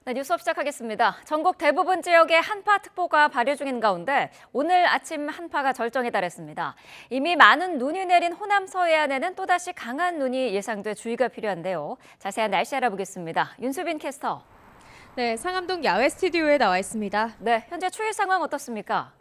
네, 뉴스업 시작하겠습니다. 전국 대부분 지역에 한파특보가 발효 중인 가운데 오늘 아침 한파가 절정에 달했습니다. 이미 많은 눈이 내린 호남 서해안에는 또다시 강한 눈이 예상돼 주의가 필요한데요. 자세한 날씨 알아보겠습니다. 윤수빈 캐스터. 네, 상암동 야외 스튜디오에 나와 있습니다. 네, 현재 추위 상황 어떻습니까?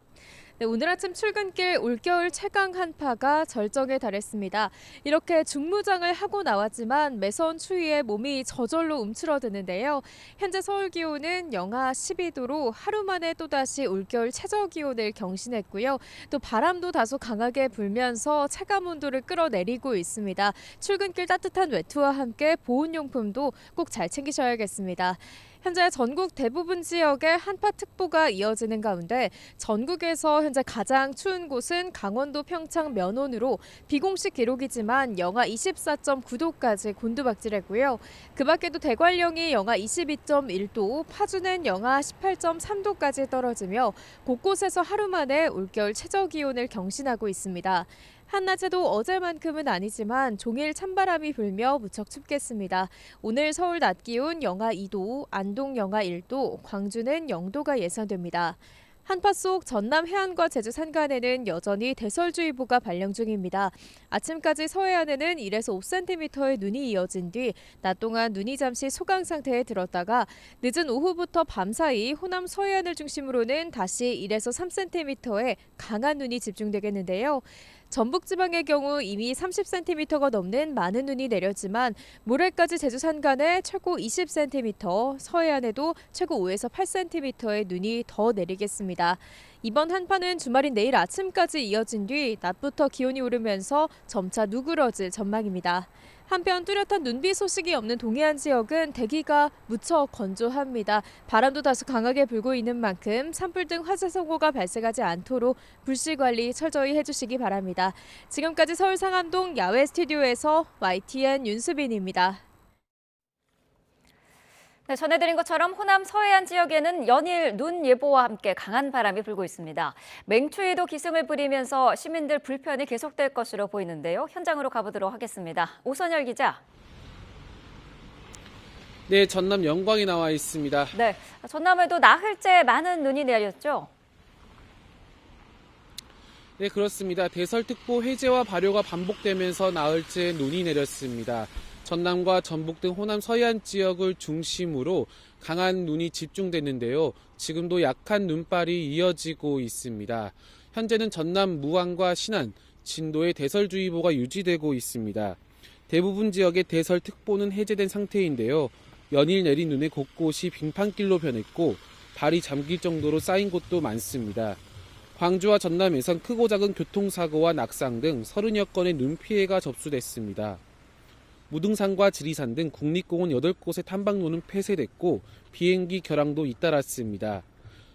네, 오늘 아침 출근길 올겨울 최강 한파가 절정에 달했습니다. 이렇게 중무장을 하고 나왔지만 매서운 추위에 몸이 저절로 움츠러드는데요. 현재 서울 기온은 영하 12도로 하루 만에 또다시 올겨울 최저 기온을 경신했고요. 또 바람도 다소 강하게 불면서 체감 온도를 끌어내리고 있습니다. 출근길 따뜻한 외투와 함께 보온용품도 꼭 잘 챙기셔야겠습니다. 현재 전국 대부분 지역에 한파특보가 이어지는 가운데 전국에서 현재 가장 추운 곳은 강원도 평창 면원으로 비공식 기록이지만 영하 24.9도까지 곤두박질했고요. 그 밖에도 대관령이 영하 22.1도, 파주는 영하 18.3도까지 떨어지며 곳곳에서 하루 만에 올겨울 최저 기온을 경신하고 있습니다. 한낮에도 어제만큼은 아니지만 종일 찬바람이 불며 무척 춥겠습니다. 오늘 서울 낮 기온 영하 2도, 안동 영하 1도, 광주는 0도가 예상됩니다. 한파 속 전남 해안과 제주 산간에는 여전히 대설주의보가 발령 중입니다. 아침까지 서해안에는 1에서 5cm의 눈이 이어진 뒤 낮 동안 눈이 잠시 소강 상태에 들었다가 늦은 오후부터 밤 사이 호남 서해안을 중심으로는 다시 1에서 3cm의 강한 눈이 집중되겠는데요. 전북지방의 경우 이미 30cm가 넘는 많은 눈이 내렸지만 모레까지 제주 산간에 최고 20cm, 서해안에도 최고 5에서 8cm의 눈이 더 내리겠습니다. 이번 한파는 주말인 내일 아침까지 이어진 뒤 낮부터 기온이 오르면서 점차 누그러질 전망입니다. 한편 뚜렷한 눈비 소식이 없는 동해안 지역은 대기가 무척 건조합니다. 바람도 다소 강하게 불고 있는 만큼 산불 등 화재 사고가 발생하지 않도록 불씨 관리 철저히 해주시기 바랍니다. 지금까지 서울 상암동 야외 스튜디오에서 YTN 윤수빈입니다. 네, 전해드린 것처럼 호남 서해안 지역에는 연일 눈 예보와 함께 강한 바람이 불고 있습니다. 맹추위도 기승을 부리면서 시민들 불편이 계속될 것으로 보이는데요. 현장으로 가보도록 하겠습니다. 오선열 기자. 네, 전남 영광에 나와 있습니다. 네, 전남에도 나흘째 많은 눈이 내렸죠? 네, 그렇습니다. 대설특보 해제와 발효가 반복되면서 나흘째 눈이 내렸습니다. 전남과 전북 등 호남 서해안 지역을 중심으로 강한 눈이 집중됐는데요. 지금도 약한 눈발이 이어지고 있습니다. 현재는 전남 무안과 신안, 진도에 대설주의보가 유지되고 있습니다. 대부분 지역의 대설특보는 해제된 상태인데요. 연일 내린 눈에 곳곳이 빙판길로 변했고 발이 잠길 정도로 쌓인 곳도 많습니다. 광주와 전남에선 크고 작은 교통사고와 낙상 등 30여 건의 눈 피해가 접수됐습니다. 무등산과 지리산 등 국립공원 8곳의 탐방로는 폐쇄됐고 비행기 결항도 잇따랐습니다.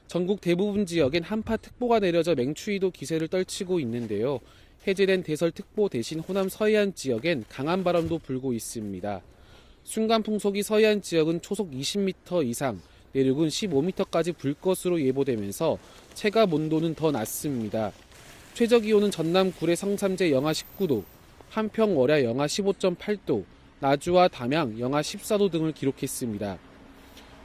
전국 대부분 지역엔 한파특보가 내려져 맹추위도 기세를 떨치고 있는데요. 해제된 대설특보 대신 호남 서해안 지역엔 강한 바람도 불고 있습니다. 순간풍속이 서해안 지역은 초속 20m 이상, 내륙은 15m까지 불 것으로 예보되면서 체감 온도는 더 낮습니다. 최저기온은 전남 구례 성삼재 영하 19도, 한평 월야 영하 15.8도, 나주와 담양 영하 14도 등을 기록했습니다.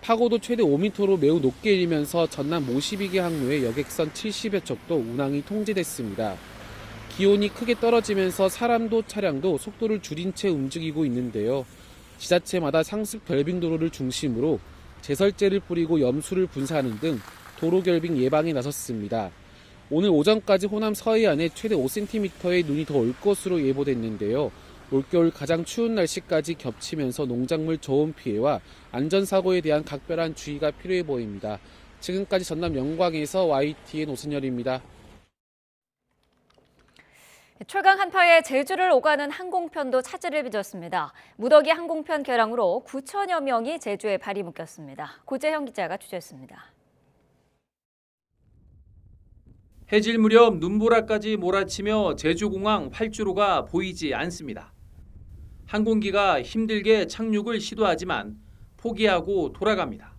파고도 최대 5m로 매우 높게 일면서 전남 모시비계 항로의 여객선 70여 척도 운항이 통제됐습니다. 기온이 크게 떨어지면서 사람도 차량도 속도를 줄인 채 움직이고 있는데요. 지자체마다 상습 결빙도로를 중심으로 제설제를 뿌리고 염수를 분사하는 등 도로 결빙 예방에 나섰습니다. 오늘 오전까지 호남 서해안에 최대 5cm의 눈이 더 올 것으로 예보됐는데요. 올겨울 가장 추운 날씨까지 겹치면서 농작물 저온 피해와 안전사고에 대한 각별한 주의가 필요해 보입니다. 지금까지 전남 영광에서 YTN 오선열입니다. 최강 한파에 제주를 오가는 항공편도 차질을 빚었습니다. 무더기 항공편 결항으로 9천여 명이 제주에 발이 묶였습니다. 고재형 기자가 취재했습니다. 해질 무렵 눈보라까지 몰아치며 제주공항 활주로가 보이지 않습니다. 항공기가 힘들게 착륙을 시도하지만 포기하고 돌아갑니다.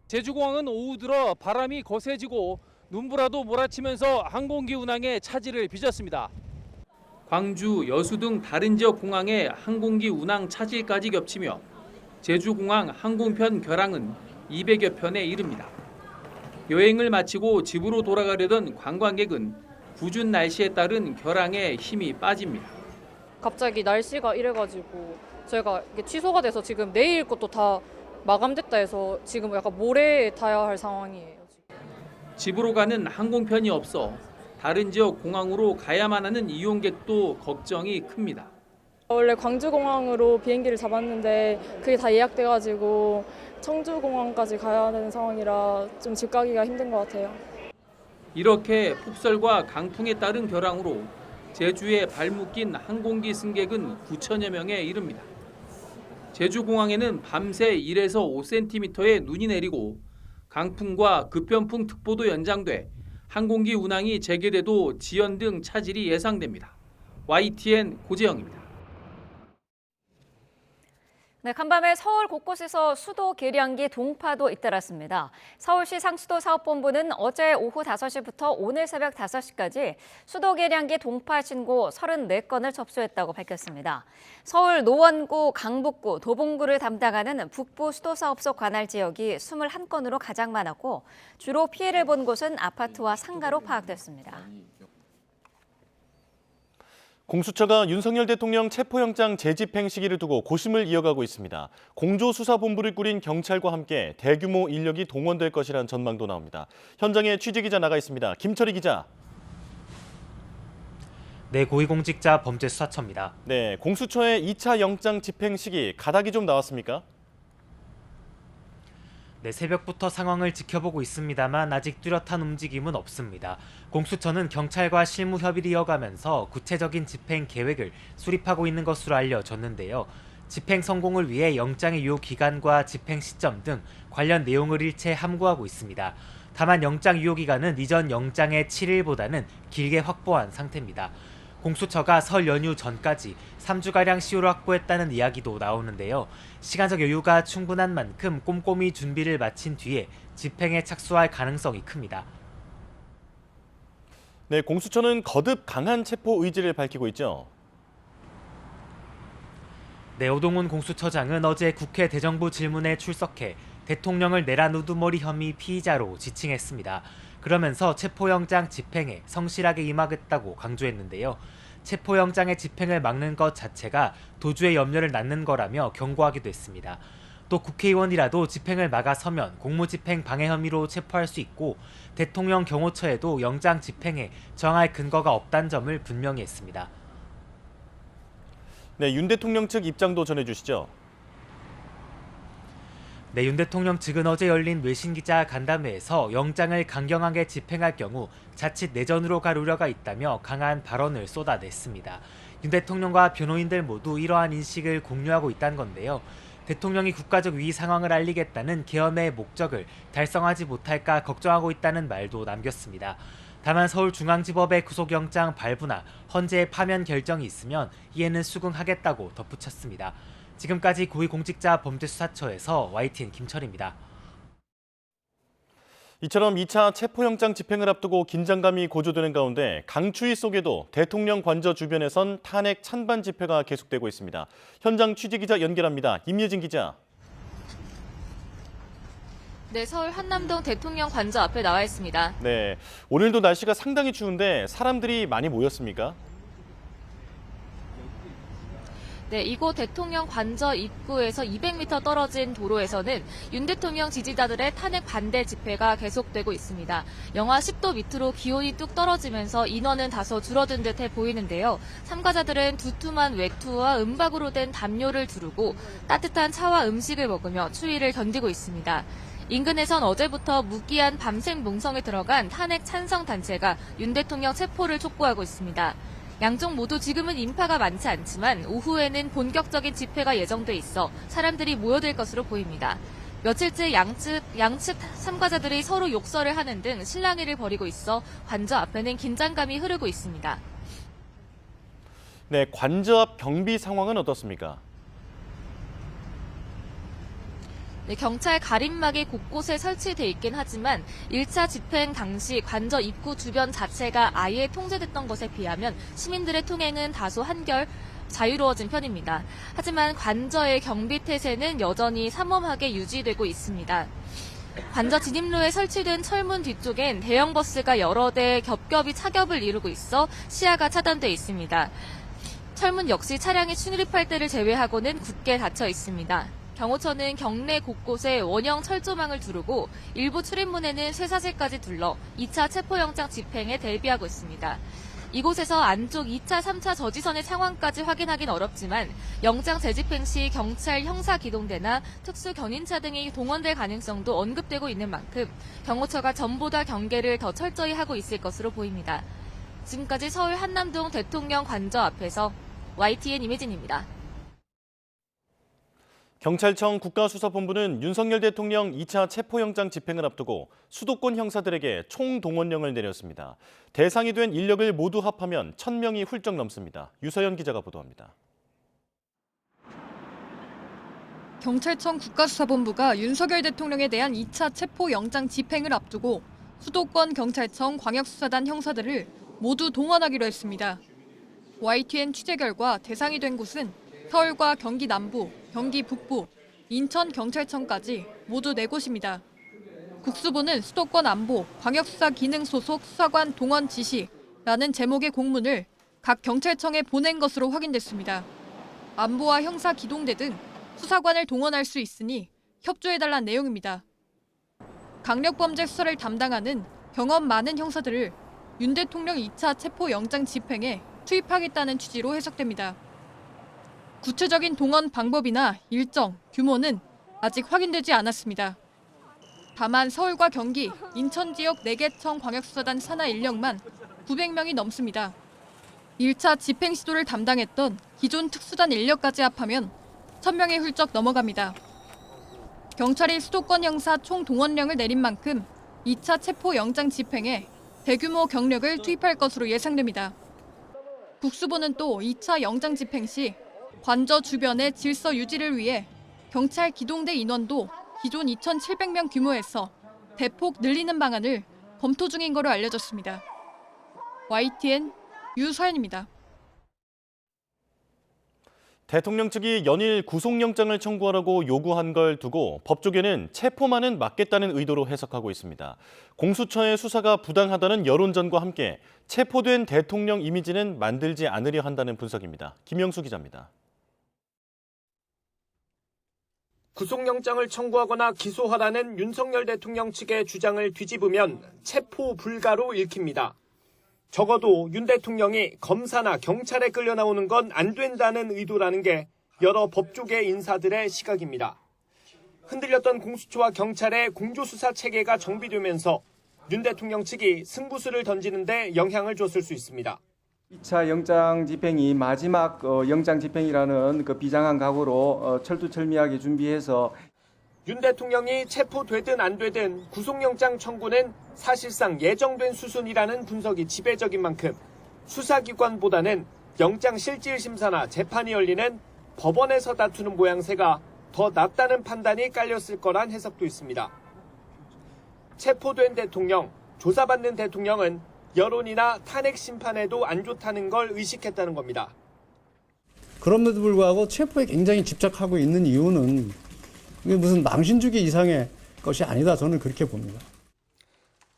제주공항은 오후 들어 바람이 거세지고 눈보라도 몰아치면서 항공기 운항에 차질을 빚었습니다. 광주, 여수 등 다른 지역 공항에 항공기 운항 차질까지 겹치며 제주공항 항공편 결항은 200여 편에 이릅니다. 여행을 마치고 집으로 돌아가려던 관광객은 궂은 날씨에 따른 결항에 힘이 빠집니다. 갑자기 날씨가 이래가지고 저희가 이게 취소가 돼서 지금 내일 것도 다 마감됐다 해서 지금 약간 모레에 타야 할 상황이에요. 집으로 가는 항공편이 없어 다른 지역 공항으로 가야만 하는 이용객도 걱정이 큽니다. 원래 광주공항으로 비행기를 잡았는데 그게 다 예약돼가지고 청주공항까지 가야 되는 상황이라 좀 집 가기가 힘든 것 같아요. 이렇게 폭설과 강풍에 따른 결항으로 제주에 발묶인 항공기 승객은 9천여 명에 이릅니다. 제주공항에는 밤새 1에서 5cm의 눈이 내리고 강풍과 급변풍 특보도 연장돼 항공기 운항이 재개돼도 지연 등 차질이 예상됩니다. YTN 고재영입니다. 네, 간밤에 서울 곳곳에서 수도 계량기 동파도 잇따랐습니다. 서울시 상수도사업본부는 어제 오후 5시부터 오늘 새벽 5시까지 수도 계량기 동파 신고 34건을 접수했다고 밝혔습니다. 서울 노원구, 강북구, 도봉구를 담당하는 북부 수도사업소 관할 지역이 21건으로 가장 많았고 주로 피해를 본 곳은 아파트와 상가로 파악됐습니다. 공수처가 윤석열 대통령 체포영장 재집행 시기를 두고 고심을 이어가고 있습니다. 공조수사본부를 꾸린 경찰과 함께 대규모 인력이 동원될 것이라는 전망도 나옵니다. 현장에 취재기자 나가 있습니다. 김철희 기자. 네, 고위공직자 범죄수사처입니다. 네, 공수처의 2차 영장 집행 시기 가닥이 좀 나왔습니까? 네, 새벽부터 상황을 지켜보고 있습니다만 아직 뚜렷한 움직임은 없습니다. 공수처는 경찰과 실무 협의를 이어가면서 구체적인 집행 계획을 수립하고 있는 것으로 알려졌는데요. 집행 성공을 위해 영장의 유효 기간과 집행 시점 등 관련 내용을 일체 함구하고 있습니다. 다만 영장 유효 기간은 이전 영장의 7일보다는 길게 확보한 상태입니다. 공수처가 설 연휴 전까지 3주가량 시효를 확보했다는 이야기도 나오는데요. 시간적 여유가 충분한 만큼 꼼꼼히 준비를 마친 뒤에 집행에 착수할 가능성이 큽니다. 네, 공수처는 거듭 강한 체포 의지를 밝히고 있죠. 네, 오동훈 공수처장은 어제 국회 대정부 질문에 출석해 대통령을 내란 우두머리 혐의 피의자로 지칭했습니다. 그러면서 체포영장 집행에 성실하게 임하겠다고 강조했는데요. 체포영장의 집행을 막는 것 자체가 도주의 염려를 낳는 거라며 경고하기도 했습니다. 또 국회의원이라도 집행을 막아서면 공무집행 방해 혐의로 체포할 수 있고 대통령 경호처에도 영장 집행에 정할 근거가 없다는 점을 분명히 했습니다. 네, 윤 대통령 측 입장도 전해주시죠. 네, 윤 대통령 측은 어제 열린 외신기자 간담회에서 영장을 강경하게 집행할 경우 자칫 내전으로 갈 우려가 있다며 강한 발언을 쏟아냈습니다. 윤 대통령과 변호인들 모두 이러한 인식을 공유하고 있다는 건데요. 대통령이 국가적 위기 상황을 알리겠다는 계엄의 목적을 달성하지 못할까 걱정하고 있다는 말도 남겼습니다. 다만 서울중앙지법의 구속영장 발부나 헌재 파면 결정이 있으면 이에는 수긍하겠다고 덧붙였습니다. 지금까지 고위공직자 범죄수사처에서 YTN 김철입니다. 이처럼 2차 체포영장 집행을 앞두고 긴장감이 고조되는 가운데 강추위 속에도 대통령 관저 주변에선 탄핵 찬반 집회가 계속되고 있습니다. 현장 취재기자 연결합니다. 임예진 기자. 네, 서울 한남동 대통령 관저 앞에 나와 있습니다. 네, 오늘도 날씨가 상당히 추운데 사람들이 많이 모였습니까? 네, 이곳 대통령 관저 입구에서 200m 떨어진 도로에서는 윤 대통령 지지자들의 탄핵 반대 집회가 계속되고 있습니다. 영하 10도 밑으로 기온이 뚝 떨어지면서 인원은 다소 줄어든 듯해 보이는데요. 참가자들은 두툼한 외투와 은박으로 된 담요를 두르고 따뜻한 차와 음식을 먹으며 추위를 견디고 있습니다. 인근에선 어제부터 무기한 밤샘 농성에 들어간 탄핵 찬성 단체가 윤 대통령 체포를 촉구하고 있습니다. 양쪽 모두 지금은 인파가 많지 않지만 오후에는 본격적인 집회가 예정돼 있어 사람들이 모여들 것으로 보입니다. 며칠째 양측 참가자들이 서로 욕설을 하는 등 실랑이를 벌이고 있어 관저 앞에는 긴장감이 흐르고 있습니다. 네, 관저 앞 경비 상황은 어떻습니까? 네, 경찰 가림막이 곳곳에 설치돼 있긴 하지만 1차 집행 당시 관저 입구 주변 자체가 아예 통제됐던 것에 비하면 시민들의 통행은 다소 한결 자유로워진 편입니다. 하지만 관저의 경비 태세는 여전히 삼엄하게 유지되고 있습니다. 관저 진입로에 설치된 철문 뒤쪽엔 대형 버스가 여러 대 겹겹이 차ገብ을 이루고 있어 시야가 차단돼 있습니다. 철문 역시 차량이 출입할 때를 제외하고는 굳게 닫혀 있습니다. 경호처는 경내 곳곳에 원형 철조망을 두르고 일부 출입문에는 쇠사슬까지 둘러 2차 체포영장 집행에 대비하고 있습니다. 이곳에서 안쪽 2차, 3차 저지선의 상황까지 확인하긴 어렵지만 영장 재집행 시 경찰 형사기동대나 특수견인차 등이 동원될 가능성도 언급되고 있는 만큼 경호처가 전보다 경계를 더 철저히 하고 있을 것으로 보입니다. 지금까지 서울 한남동 대통령 관저 앞에서 YTN 임혜진입니다. 경찰청 국가수사본부는 윤석열 대통령 2차 체포영장 집행을 앞두고 수도권 형사들에게 총동원령을 내렸습니다. 대상이 된 인력을 모두 합하면 1,000명이 훌쩍 넘습니다. 유서연 기자가 보도합니다. 경찰청 국가수사본부가 윤석열 대통령에 대한 2차 체포영장 집행을 앞두고 수도권 경찰청 광역수사단 형사들을 모두 동원하기로 했습니다. YTN 취재 결과 대상이 된 곳은 서울과 경기 남부, 경기 북부, 인천 경찰청까지 모두 4곳입니다. 국수부는 수도권 안보, 광역수사 기능 소속 수사관 동원 지시라는 제목의 공문을 각 경찰청에 보낸 것으로 확인됐습니다. 안보와 형사 기동대 등 수사관을 동원할 수 있으니 협조해달라는 내용입니다. 강력범죄 수사를 담당하는 경험 많은 형사들을 윤 대통령 2차 체포영장 집행에 투입하겠다는 취지로 해석됩니다. 구체적인 동원 방법이나 일정, 규모는 아직 확인되지 않았습니다. 다만 서울과 경기, 인천 지역 4개청 광역수사단 산하 인력만 900명이 넘습니다. 1차 집행 시도를 담당했던 기존 특수단 인력까지 합하면 1,000명이 훌쩍 넘어갑니다. 경찰이 수도권 형사 총동원령을 내린 만큼 2차 체포영장 집행에 대규모 경력을 투입할 것으로 예상됩니다. 국수부는 또 2차 영장 집행 시 관저 주변의 질서 유지를 위해 경찰 기동대 인원도 기존 2,700명 규모에서 대폭 늘리는 방안을 검토 중인 것으로 알려졌습니다. YTN 유서연입니다. 대통령 측이 연일 구속영장을 청구하라고 요구한 걸 두고 법조계는 체포만은 막겠다는 의도로 해석하고 있습니다. 공수처의 수사가 부당하다는 여론전과 함께 체포된 대통령 이미지는 만들지 않으려 한다는 분석입니다. 김영수 기자입니다. 구속영장을 청구하거나 기소하라는 윤석열 대통령 측의 주장을 뒤집으면 체포 불가로 읽힙니다. 적어도 윤 대통령이 검사나 경찰에 끌려 나오는 건 안 된다는 의도라는 게 여러 법조계 인사들의 시각입니다. 흔들렸던 공수처와 경찰의 공조수사 체계가 정비되면서 윤 대통령 측이 승부수를 던지는 데 영향을 줬을 수 있습니다. 2차 영장 집행이 마지막 영장 집행이라는 그 비장한 각오로 철두철미하게 준비해서 윤 대통령이 체포되든 안 되든 구속영장 청구는 사실상 예정된 수순이라는 분석이 지배적인 만큼 수사기관보다는 영장실질심사나 재판이 열리는 법원에서 다투는 모양새가 더 낫다는 판단이 깔렸을 거란 해석도 있습니다. 체포된 대통령, 조사받는 대통령은 여론이나 탄핵 심판에도 안 좋다는 걸 의식했다는 겁니다. 그럼에도 불구하고 체포에 굉장히 집착하고 있는 이유는 이게 무슨 망신주기 이상의 것이 아니다. 저는 그렇게 봅니다.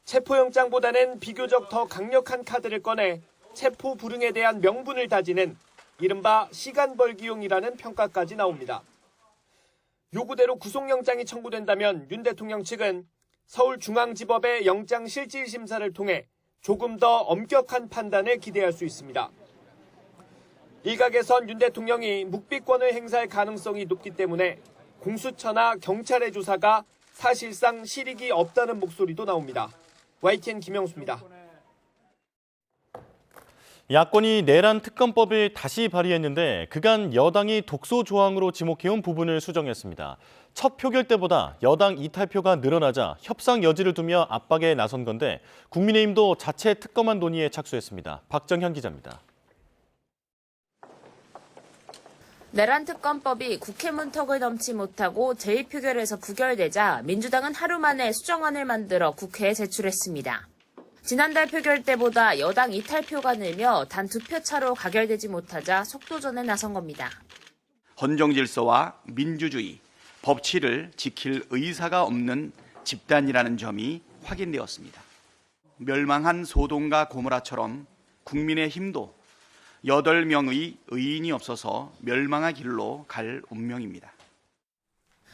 체포영장보다는 비교적 더 강력한 카드를 꺼내 체포 불응에 대한 명분을 다지는 이른바 시간 벌기용이라는 평가까지 나옵니다. 요구대로 구속영장이 청구된다면 윤 대통령 측은 서울중앙지법의 영장실질심사를 통해 조금 더 엄격한 판단을 기대할 수 있습니다. 일각에선 윤 대통령이 묵비권을 행사할 가능성이 높기 때문에 공수처나 경찰의 조사가 사실상 실익이 없다는 목소리도 나옵니다. YTN 김영수입니다. 야권이 내란 특검법을 다시 발의했는데 그간 여당이 독소 조항으로 지목해온 부분을 수정했습니다. 첫 표결 때보다 여당 이탈표가 늘어나자 협상 여지를 두며 압박에 나선 건데 국민의힘도 자체 특검안 논의에 착수했습니다. 박정현 기자입니다. 내란 특검법이 국회 문턱을 넘지 못하고 제2표결에서 부결되자 민주당은 하루 만에 수정안을 만들어 국회에 제출했습니다. 지난달 표결 때보다 여당 이탈표가 늘며 단 2표 차로 가결되지 못하자 속도전에 나선 겁니다. 헌정 질서와 민주주의, 법치를 지킬 의사가 없는 집단이라는 점이 확인되었습니다. 멸망한 소동과 고모라처럼 국민의힘도 8명의 의인이 없어서 멸망의 길로 갈 운명입니다.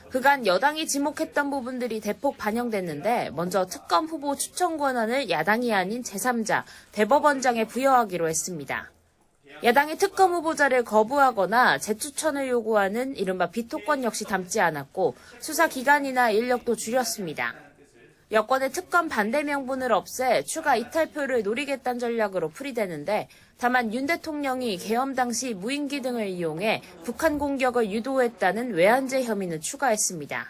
그간 여당이 지목했던 부분들이 대폭 반영됐는데 먼저 특검 후보 추천 권한을 야당이 아닌 제3자 대법원장에 부여하기로 했습니다. 야당이 특검 후보자를 거부하거나 재추천을 요구하는 이른바 비토권 역시 담지 않았고 수사 기간이나 인력도 줄였습니다. 여권의 특검 반대 명분을 없애 추가 이탈표를 노리겠다는 전략으로 풀이되는데 다만 윤 대통령이 계엄 당시 무인기 등을 이용해 북한 공격을 유도했다는 외환죄 혐의는 추가했습니다.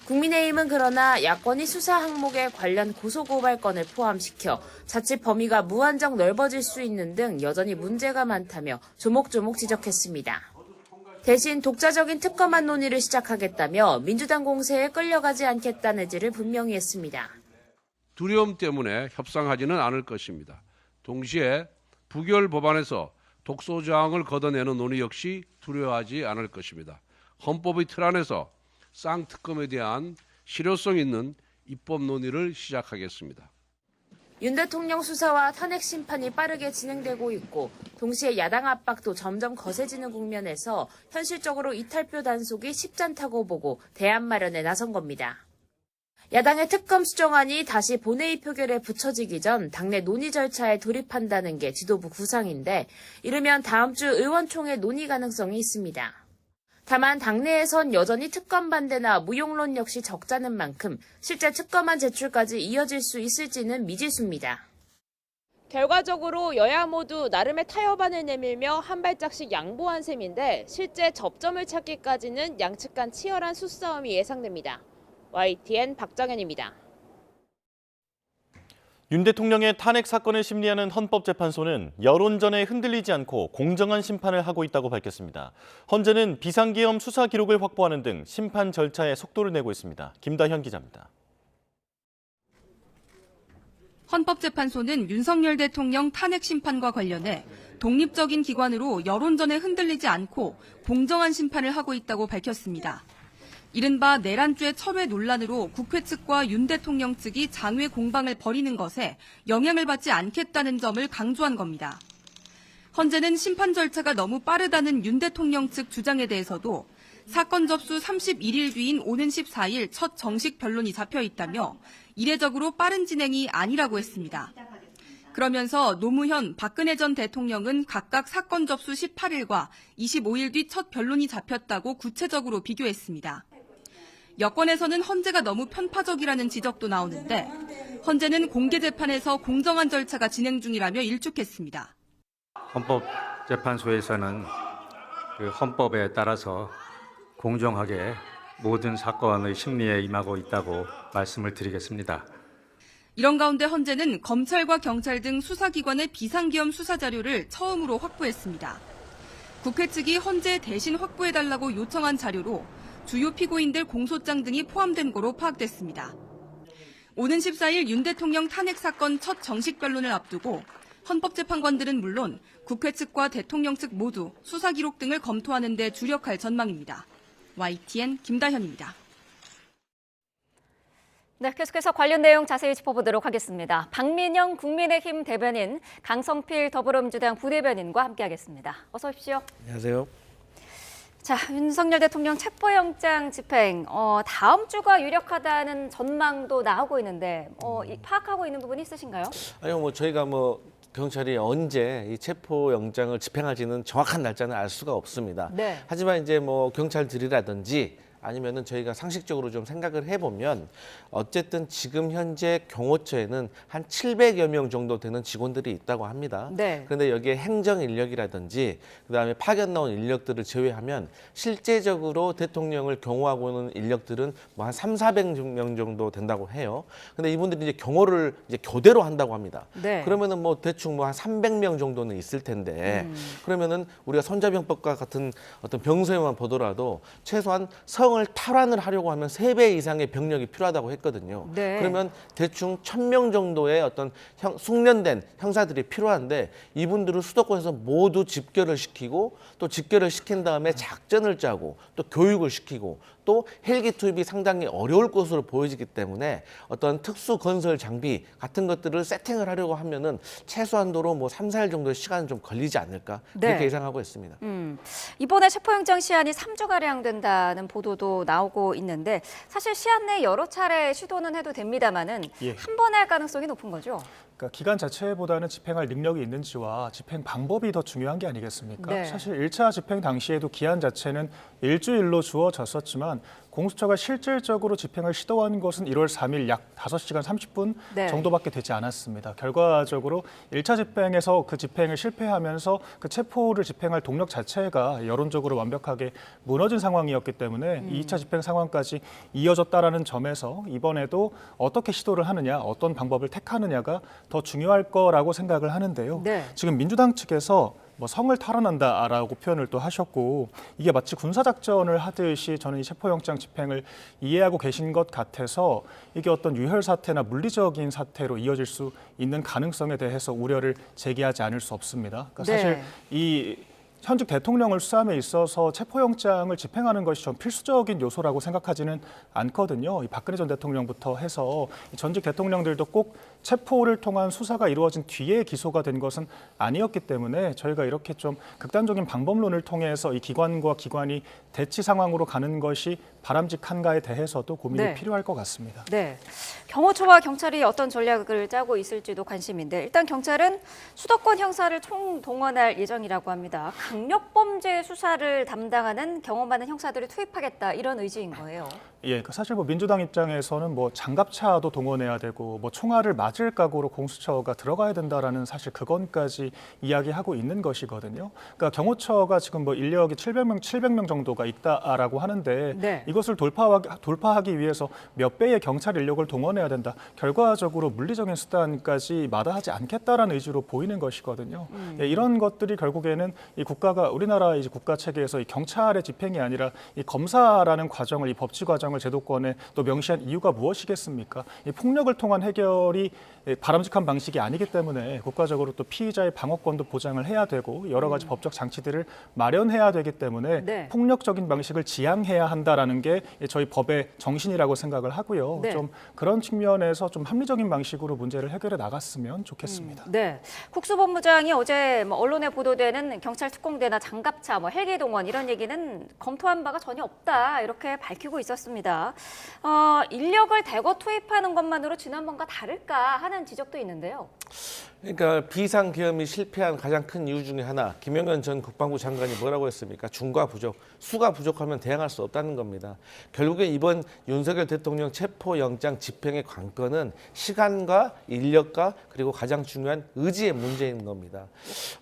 국민의힘은 그러나 야권이 수사 항목에 관련 고소고발건을 포함시켜 자칫 범위가 무한정 넓어질 수 있는 등 여전히 문제가 많다며 조목조목 지적했습니다. 대신 독자적인 특검안 논의를 시작하겠다며 민주당 공세에 끌려가지 않겠다는 의지를 분명히 했습니다. 두려움 때문에 협상하지는 않을 것입니다. 동시에 부결 법안에서 독소조항을 걷어내는 논의 역시 두려워하지 않을 것입니다. 헌법의 틀 안에서 쌍특검에 대한 실효성 있는 입법 논의를 시작하겠습니다. 윤 대통령 수사와 탄핵 심판이 빠르게 진행되고 있고 동시에 야당 압박도 점점 거세지는 국면에서 현실적으로 이탈표 단속이 쉽지 않다고 보고 대안 마련에 나선 겁니다. 야당의 특검 수정안이 다시 본회의 표결에 붙여지기 전 당내 논의 절차에 돌입한다는 게 지도부 구상인데 이르면 다음 주 의원총회 논의 가능성이 있습니다. 다만 당내에선 여전히 특검 반대나 무용론 역시 적자는 만큼 실제 특검안 제출까지 이어질 수 있을지는 미지수입니다. 결과적으로 여야 모두 나름의 타협안을 내밀며 한 발짝씩 양보한 셈인데 실제 접점을 찾기까지는 양측 간 치열한 수싸움이 예상됩니다. YTN 박정현입니다. 윤 대통령의 탄핵 사건을 심리하는 헌법재판소는 여론전에 흔들리지 않고 공정한 심판을 하고 있다고 밝혔습니다. 헌재는 비상계엄 수사 기록을 확보하는 등 심판 절차에 속도를 내고 있습니다. 김다현 기자입니다. 헌법재판소는 윤석열 대통령 탄핵 심판과 관련해 독립적인 기관으로 여론전에 흔들리지 않고 공정한 심판을 하고 있다고 밝혔습니다. 이른바 내란죄 철회 논란으로 국회 측과 윤 대통령 측이 장외 공방을 벌이는 것에 영향을 받지 않겠다는 점을 강조한 겁니다. 헌재는 심판 절차가 너무 빠르다는 윤 대통령 측 주장에 대해서도 사건 접수 31일 뒤인 오는 14일 첫 정식 변론이 잡혀 있다며 이례적으로 빠른 진행이 아니라고 했습니다. 그러면서 노무현, 박근혜 전 대통령은 각각 사건 접수 18일과 25일 뒤 첫 변론이 잡혔다고 구체적으로 비교했습니다. 여권에서는 헌재가 너무 편파적이라는 지적도 나오는데 헌재는 공개 재판에서 공정한 절차가 진행 중이라며 일축했습니다. 헌법재판소에서는 그 헌법에 따라서 공정하게 모든 사건의 심리에 임하고 있다고 말씀을 드리겠습니다. 이런 가운데 헌재는 검찰과 경찰 등 수사기관의 비상계엄 수사 자료를 처음으로 확보했습니다. 국회 측이 헌재에 대신 확보해달라고 요청한 자료로 주요 피고인들 공소장 등이 포함된 거로 파악됐습니다. 오는 14일 윤 대통령 탄핵 사건 첫 정식 변론을 앞두고 헌법재판관들은 물론 국회 측과 대통령 측 모두 수사 기록 등을 검토하는 데 주력할 전망입니다. YTN 김다현입니다. 네, 계속해서 관련 내용 자세히 짚어보도록 하겠습니다. 박민영 국민의힘 대변인, 강성필 더불어민주당 부대변인과 함께하겠습니다. 어서 오십시오. 안녕하세요. 자, 윤석열 대통령 체포영장 집행, 다음 주가 유력하다는 전망도 나오고 있는데 파악하고 있는 부분이 있으신가요? 아니요, 저희가 경찰이 언제 이 체포영장을 집행할지는 정확한 날짜는 알 수가 없습니다. 네. 하지만 이제 경찰들이라든지 아니면은 저희가 상식적으로 좀 생각을 해보면 어쨌든 지금 현재 경호처에는 한 700여 명 정도 되는 직원들이 있다고 합니다. 네. 그런데 여기에 행정 인력이라든지 그다음에 파견 나온 인력들을 제외하면 실제적으로 대통령을 경호하고는 인력들은 한 300~400명 정도 된다고 해요. 근데 이분들이 이제 경호를 이제 교대로 한다고 합니다. 네. 그러면은 대충 한 300명 정도는 있을 텐데 그러면은 우리가 손자병법과 같은 어떤 병서에만 보더라도 최소한 서너 성을 탈환을 하려고 하면 3배 이상의 병력이 필요하다고 했거든요. 네. 그러면 대충 1,000명 정도의 어떤 숙련된 형사들이 필요한데 이분들을 수도권에서 모두 집결을 시키고 또 집결을 시킨 다음에 작전을 짜고 또 교육을 시키고 또 헬기 투입이 상당히 어려울 것으로 보여지기 때문에 어떤 특수 건설 장비 같은 것들을 세팅을 하려고 하면은 최소한도로 뭐 3, 4일 정도의 시간은 좀 걸리지 않을까 그렇게 네. 예상하고 있습니다. 이번에 체포영장 시한이 3주가량 된다는 보도도 나오고 있는데 사실 시한 내 여러 차례 시도는 해도 됩니다만은 한 번에 할 가능성이 높은 거죠. 그러니까 기간 자체보다는 집행할 능력이 있는지와 집행 방법이 더 중요한 게 아니겠습니까? 네. 사실 1차 집행 당시에도 기한 자체는 일주일로 주어졌었지만 공수처가 실질적으로 집행을 시도한 것은 1월 3일 약 5시간 30분 네. 정도밖에 되지 않았습니다. 결과적으로 1차 집행에서 그 집행을 실패하면서 그 체포를 집행할 동력 자체가 여론적으로 완벽하게 무너진 상황이었기 때문에 2차 집행 상황까지 이어졌다라는 점에서 이번에도 어떻게 시도를 하느냐, 어떤 방법을 택하느냐가 더 중요할 거라고 생각을 하는데요. 네. 지금 민주당 측에서 뭐 성을 탈환한다라고 표현을 또 하셨고 이게 마치 군사작전을 하듯이 저는 이 체포영장 집행을 이해하고 계신 것 같아서 이게 어떤 유혈 사태나 물리적인 사태로 이어질 수 있는 가능성에 대해서 우려를 제기하지 않을 수 없습니다. 그러니까 네. 사실 이 현직 대통령을 수사함에 있어서 체포영장을 집행하는 것이 좀 필수적인 요소라고 생각하지는 않거든요. 이 박근혜 전 대통령부터 해서 전직 대통령들도 꼭 체포를 통한 수사가 이루어진 뒤에 기소가 된 것은 아니었기 때문에 저희가 이렇게 좀 극단적인 방법론을 통해서 이 기관과 기관이 대치 상황으로 가는 것이 바람직한가에 대해서도 고민이 네. 필요할 것 같습니다. 네, 경호처와 경찰이 어떤 전략을 짜고 있을지도 관심인데 일단 경찰은 수도권 형사를 총동원할 예정이라고 합니다. 강력범죄 수사를 담당하는 경험 많은 형사들을 투입하겠다 이런 의지인 거예요. 예, 사실 뭐 민주당 입장에서는 뭐 장갑차도 동원해야 되고 뭐 총알을 맞을 각오로 공수처가 들어가야 된다라는 사실 그건까지 이야기하고 있는 것이거든요. 그러니까 경호처가 지금 뭐 인력이 700명 정도가 있다라고 하는데 네. 이것을 돌파하기 위해서 몇 배의 경찰 인력을 동원해야 된다. 결과적으로 물리적인 수단까지 마다하지 않겠다라는 의지로 보이는 것이거든요. 예, 이런 것들이 결국에는 이 국가가 우리나라 이제 국가 체계에서 이 경찰의 집행이 아니라 이 검사라는 과정을 이 법치 과정을 제도권에 또 명시한 이유가 무엇이겠습니까? 이 폭력을 통한 해결이 바람직한 방식이 아니기 때문에 국가적으로 또 피의자의 방어권도 보장을 해야 되고 여러 가지 법적 장치들을 마련해야 되기 때문에 네. 폭력적인 방식을 지양해야 한다라는 게 저희 법의 정신이라고 생각을 하고요. 네. 좀 그런 측면에서 좀 합리적인 방식으로 문제를 해결해 나갔으면 좋겠습니다. 네, 국수본부장이 어제 뭐 언론에 보도되는 경찰 특공대나 장갑차, 뭐 헬기 동원 이런 얘기는 검토한 바가 전혀 없다 이렇게 밝히고 있었습니다. 인력을 대거 투입하는 것만으로 지난번과 다를까 하는 지적도 있는데요. 그러니까 비상계엄이 실패한 가장 큰 이유 중에 하나 김영현 전 국방부 장관이 뭐라고 했습니까? 중과 부족, 수가 부족하면 대응할 수 없다는 겁니다. 결국에 이번 윤석열 대통령 체포영장 집행의 관건은 시간과 인력과 그리고 가장 중요한 의지의 문제인 겁니다.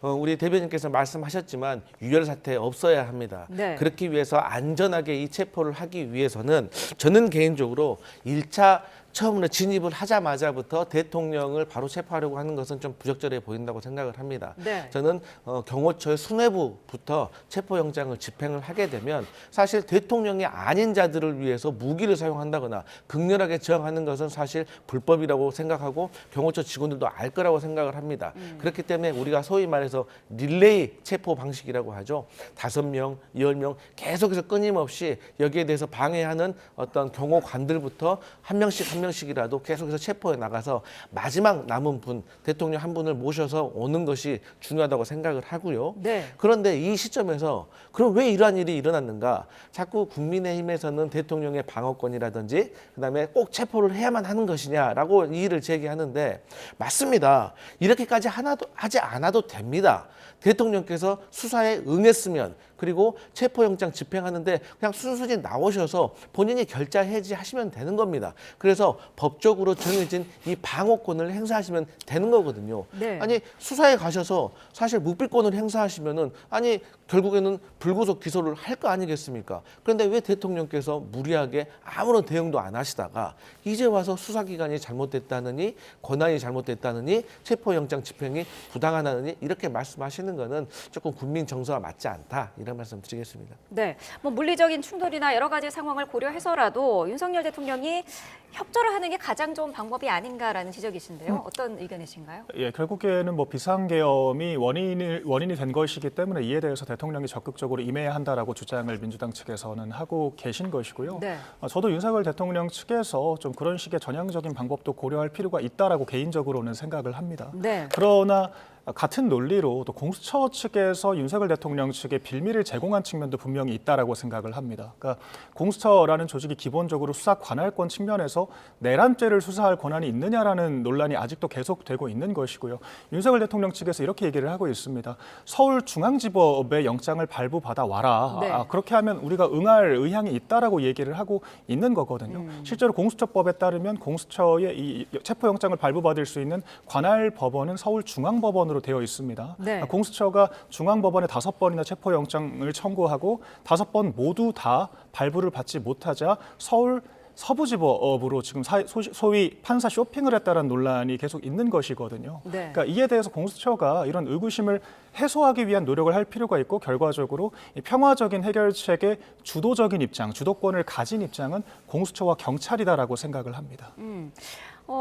우리 대변인께서 말씀하셨지만 유혈 사태 없어야 합니다. 네. 그렇기 위해서 안전하게 이 체포를 하기 위해서는 저는 개인적으로 1차 처음으로 진입을 하자마자부터 대통령을 바로 체포하려고 하는 것은 좀 부적절해 보인다고 생각을 합니다. 네. 저는 경호처의 수뇌부부터 체포영장을 집행을 하게 되면 사실 대통령이 아닌 자들을 위해서 무기를 사용한다거나 극렬하게 저항하는 것은 사실 불법이라고 생각하고 경호처 직원들도 알 거라고 생각을 합니다. 그렇기 때문에 우리가 소위 말해서 릴레이 체포 방식이라고 하죠. 5명, 10명 계속해서 끊임없이 여기에 대해서 방해하는 어떤 경호관들부터 한 명씩이라도 계속해서 체포해 나가서 마지막 남은 분, 대통령 한 분을 모셔서 오는 것이 중요하다고 생각을 하고요. 네. 그런데 이 시점에서 그럼 왜 이러한 일이 일어났는가? 자꾸 국민의힘에서는 대통령의 방어권이라든지 그다음에 꼭 체포를 해야만 하는 것이냐라고 이의를 제기하는데 맞습니다. 이렇게까지 하지 않아도 됩니다. 대통령께서 수사에 응했으면 그리고 체포영장 집행하는데 그냥 순순히 나오셔서 본인이 결자 해지하시면 되는 겁니다. 그래서 법적으로 정해진 이 방어권을 행사하시면 되는 거거든요. 네. 아니 수사에 가셔서 사실 묵비권을 행사하시면은 아니 결국에는 불구속 기소를 할 거 아니겠습니까? 그런데 왜 대통령께서 무리하게 아무런 대응도 안 하시다가 이제 와서 수사기관이 잘못됐다느니 권한이 잘못됐다느니 체포영장 집행이 부당하다느니 이렇게 말씀하시는 거는 조금 국민 정서와 맞지 않다 이런 이런 말씀 드리겠습니다. 네, 뭐 물리적인 충돌이나 여러 가지 상황을 고려해서라도 윤석열 대통령이 협조를 하는 게 가장 좋은 방법이 아닌가라는 지적이신데요. 어떤 의견이신가요? 예, 결국에는 뭐 비상계엄이 원인이 된 것이기 때문에 이에 대해서 대통령이 적극적으로 임해야 한다라고 주장을 민주당 측에서는 하고 계신 것이고요. 네. 저도 윤석열 대통령 측에서 좀 그런 식의 전향적인 방법도 고려할 필요가 있다라고 개인적으로는 생각을 합니다. 네. 그러나 같은 논리로 또 공수처 측에서 윤석열 대통령 측에 빌미를 제공한 측면도 분명히 있다라고 생각을 합니다. 그러니까 공수처라는 조직이 기본적으로 수사 관할권 측면에서 내란죄를 수사할 권한이 있느냐라는 논란이 아직도 계속되고 있는 것이고요. 윤석열 대통령 측에서 이렇게 얘기를 하고 있습니다. 서울중앙지법에 영장을 발부받아 와라. 네. 그렇게 하면 우리가 응할 의향이 있다라고 얘기를 하고 있는 거거든요. 실제로 공수처법에 따르면 공수처의 이 체포영장을 발부받을 수 있는 관할 법원은 서울중앙법원으로 되어 있습니다. 네. 공수처가 중앙법원에 5번이나 체포영장을 청구하고 5번 모두 다 발부를 받지 못하자 서울 서부지법으로 지금 소위 판사 쇼핑을 했다는 논란이 계속 있는 것이거든요. 네. 그러니까 이에 대해서 공수처가 이런 의구심을 해소하기 위한 노력을 할 필요가 있고 결과적으로 이 평화적인 해결책의 주도적인 입장, 주도권을 가진 입장은 공수처와 경찰이다라고 생각을 합니다.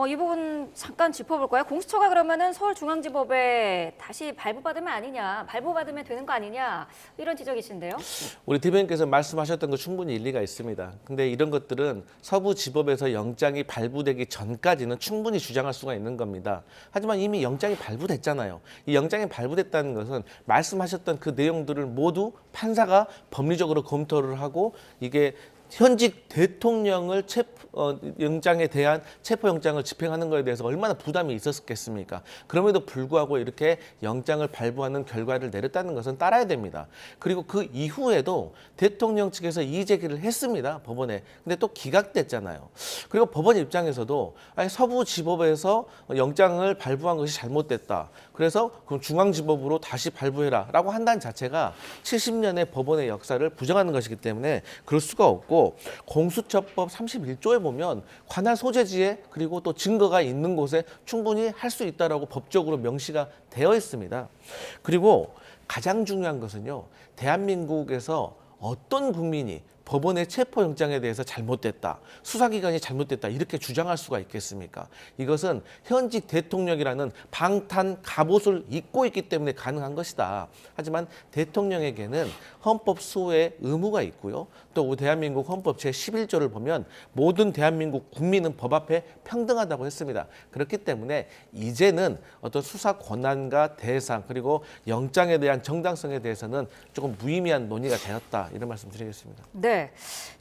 이 부분 잠깐 짚어볼까요? 공수처가 그러면은 서울중앙지법에 다시 발부받으면 아니냐, 발부받으면 되는 거 아니냐 이런 지적이신데요. 우리 대변인께서 말씀하셨던 거 충분히 일리가 있습니다. 근데 이런 것들은 서부지법에서 영장이 발부되기 전까지는 충분히 주장할 수가 있는 겁니다. 하지만 이미 영장이 발부됐잖아요. 이 영장이 발부됐다는 것은 말씀하셨던 그 내용들을 모두 판사가 법리적으로 검토를 하고 이게 현직 대통령을 영장에 대한 체포영장을 집행하는 것에 대해서 얼마나 부담이 있었겠습니까? 그럼에도 불구하고 이렇게 영장을 발부하는 결과를 내렸다는 것은 따라야 됩니다. 그리고 그 이후에도 대통령 측에서 이의 제기를 했습니다. 법원에. 근데 또 기각됐잖아요. 그리고 법원 입장에서도 아니, 서부지법에서 영장을 발부한 것이 잘못됐다. 그래서 그럼 중앙지법으로 다시 발부해라 라고 한다는 자체가 70년의 법원의 역사를 부정하는 것이기 때문에 그럴 수가 없고 공수처법 31조에 보면 관할 소재지에 그리고 또 증거가 있는 곳에 충분히 할 수 있다라고 법적으로 명시가 되어 있습니다. 그리고 가장 중요한 것은요. 대한민국에서 어떤 국민이 법원의 체포영장에 대해서 잘못됐다, 수사기관이 잘못됐다 이렇게 주장할 수가 있겠습니까? 이것은 현직 대통령이라는 방탄 갑옷을 입고 있기 때문에 가능한 것이다. 하지만 대통령에게는 헌법 수호의 의무가 있고요. 또 대한민국 헌법 제11조를 보면 모든 대한민국 국민은 법 앞에 평등하다고 했습니다. 그렇기 때문에 이제는 어떤 수사 권한과 대상 그리고 영장에 대한 정당성에 대해서는 조금 무의미한 논의가 되었다. 이런 말씀 드리겠습니다. 네.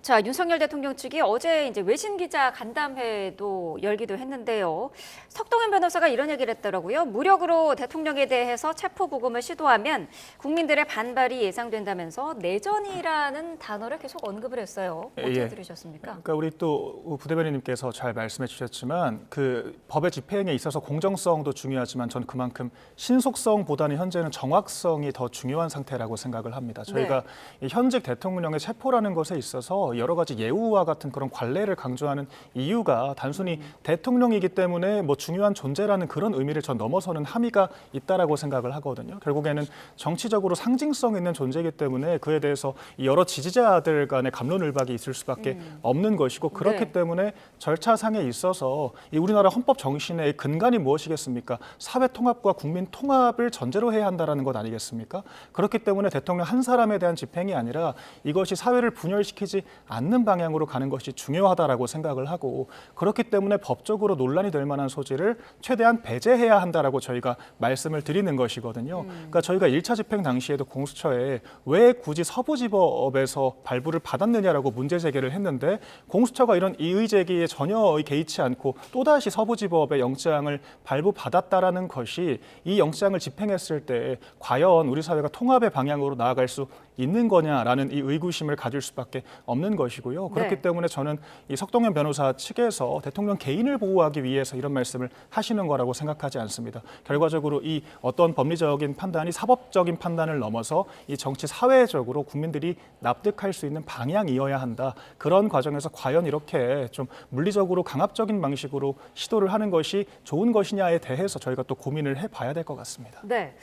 자, 윤석열 대통령 측이 어제 이제 외신 기자 간담회도 열기도 했는데요. 석동현 변호사가 이런 얘기를 했더라고요. 무력으로 대통령에 대해서 체포 구금을 시도하면 국민들의 반발이 예상된다면서 내전이라는 단어를 계속 언급을 했어요. 어떻게 들으셨습니까? 그러니까 우리 또 부대변인님께서 잘 말씀해 주셨지만 그 법의 집행에 있어서 공정성도 중요하지만 전 그만큼 신속성보다는 현재는 정확성이 더 중요한 상태라고 생각을 합니다. 저희가 이 현직 대통령의 체포라는 것에 있어서 여러 가지 예우와 같은 그런 관례를 강조하는 이유가 단순히 대통령이기 때문에 뭐 중요한 존재라는 그런 의미를 전 넘어서는 함의가 있다라고 생각을 하거든요. 결국에는 정치적으로 상징성 있는 존재이기 때문에 그에 대해서 여러 지지자들 간의 갑론을박이 있을 수밖에 없는 것이고 그렇기 때문에 절차상에 있어서 이 우리나라 헌법 정신의 근간이 무엇이겠습니까? 사회 통합과 국민 통합을 전제로 해야 한다라는 것 아니겠습니까? 그렇기 때문에 대통령 한 사람에 대한 집행이 아니라 이것이 사회를 분열시키지 않는 방향으로 가는 것이 중요하다라고 생각을 하고 그렇기 때문에 법적으로 논란이 될 만한 소지를 최대한 배제해야 한다라고 저희가 말씀을 드리는 것이거든요. 그러니까 저희가 1차 집행 당시에도 공수처에 왜 굳이 서부지법에서 발부를 받았느냐라고 문제 제기를 했는데 공수처가 이런 이의 제기에 전혀 개의치 않고 또다시 서부지법의 영장을 발부받았다라는 것이 이 영장을 집행했을 때 과연 우리 사회가 통합의 방향으로 나아갈 수 있는 거냐라는 이 의구심을 가질 수밖에 없는 것이고요. 그렇기 때문에 저는 이 석동현 변호사 측에서 대통령 개인을 보호하기 위해서 이런 말씀을 하시는 거라고 생각하지 않습니다. 결과적으로 이 어떤 법리적인 판단이 사법적인 판단을 넘어서 이 정치 사회적으로 국민들이 납득할 수 있는 방향이어야 한다. 그런 과정에서 과연 이렇게 좀 물리적으로 강압적인 방식으로 시도를 하는 것이 좋은 것이냐에 대해서 저희가 또 고민을 해봐야 될 것 같습니다. 네.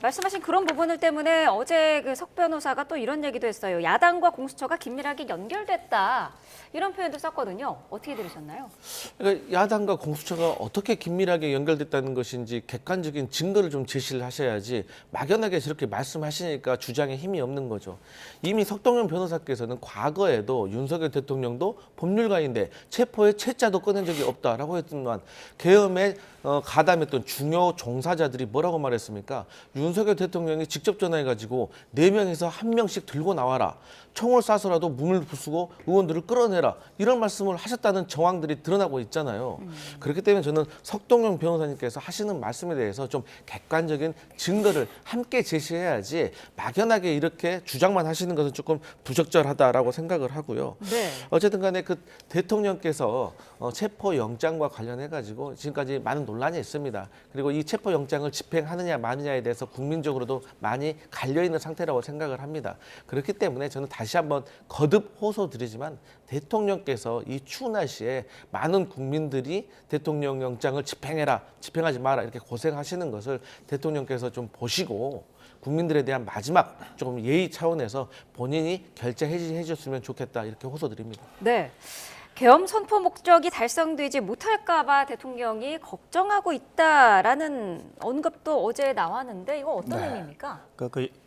말씀하신 그런 부분들 때문에 어제 그 변호사가 또 이런 얘기도 했어요. 야당과 공수처가 긴밀하게 연결됐다. 이런 표현도 썼거든요. 어떻게 들으셨나요? 그러니까 야당과 공수처가 어떻게 긴밀하게 연결됐다는 것인지 객관적인 증거를 좀 제시를 하셔야지 막연하게 저렇게 말씀하시니까 주장에 힘이 없는 거죠. 이미 석동현 변호사께서는 과거에도 윤석열 대통령도 법률가인데 체포의 채자도 꺼낸 적이 없다라고 했지만 계엄에 가담했던 중요 종사자들이 뭐라고 말했습니까? 윤석열 대통령이 직접 전화해가지고 4명에서 1명씩 들고 나와라. 총을 쏴서라도 문을 부수고 의원들을 끌어내라. 이런 말씀을 하셨다는 정황들이 드러나고 있잖아요. 그렇기 때문에 저는 석동현 변호사님께서 하시는 말씀에 대해서 좀 객관적인 증거를 함께 제시해야지 막연하게 이렇게 주장만 하시는 것은 조금 부적절하다라고 생각을 하고요. 네. 어쨌든 간에 그 대통령께서 체포영장과 관련해가지고 지금까지 많은 논란이 있습니다. 그리고 이 체포영장을 집행하느냐 마느냐에 대해서 국민적으로도 많이 갈려있는 상태라고 생각을 합니다. 그렇기 때문에 저는 다시 한번 거듭 호소드리지만 대통령께서 이 추운 날씨에 많은 국민들이 대통령 영장을 집행해라, 집행하지 마라 이렇게 고생하시는 것을 대통령께서 좀 보시고 국민들에 대한 마지막 조금 예의 차원에서 본인이 결재해 주셨으면 좋겠다 이렇게 호소드립니다. 네. 계엄 선포 목적이 달성되지 못할까 봐 대통령이 걱정하고 있다라는 언급도 어제 나왔는데 이거 어떤 의미입니까?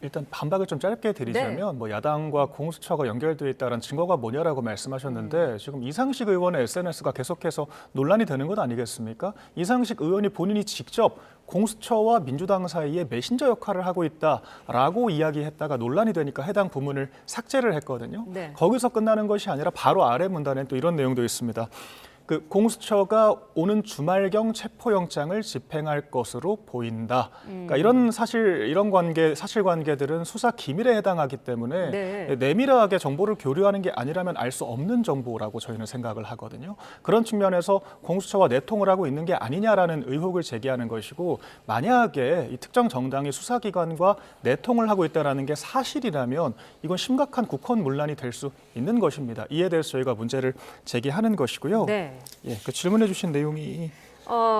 일단 반박을 좀 짧게 드리자면 뭐 야당과 공수처가 연결되어 있다는 증거가 뭐냐라고 말씀하셨는데 지금 이상식 의원의 SNS가 계속해서 논란이 되는 것 아니겠습니까? 이상식 의원이 본인이 직접 공수처와 민주당 사이에 메신저 역할을 하고 있다라고 이야기했다가 논란이 되니까 해당 부문을 삭제를 했거든요. 네. 거기서 끝나는 것이 아니라 바로 아래 문단에 또 이런 내용도 있습니다. 그 공수처가 오는 주말경 체포영장을 집행할 것으로 보인다. 그러니까 이런 사실관계들은 수사 기밀에 해당하기 때문에 네. 내밀하게 정보를 교류하는 게 아니라면 알 수 없는 정보라고 저희는 생각을 하거든요. 그런 측면에서 공수처와 내통을 하고 있는 게 아니냐라는 의혹을 제기하는 것이고 만약에 이 특정 정당이 수사기관과 내통을 하고 있다는 게 사실이라면 이건 심각한 국헌 문란이 될 수 있는 것입니다. 이에 대해서 저희가 문제를 제기하는 것이고요. 네. 예, 그 질문해 주신 내용이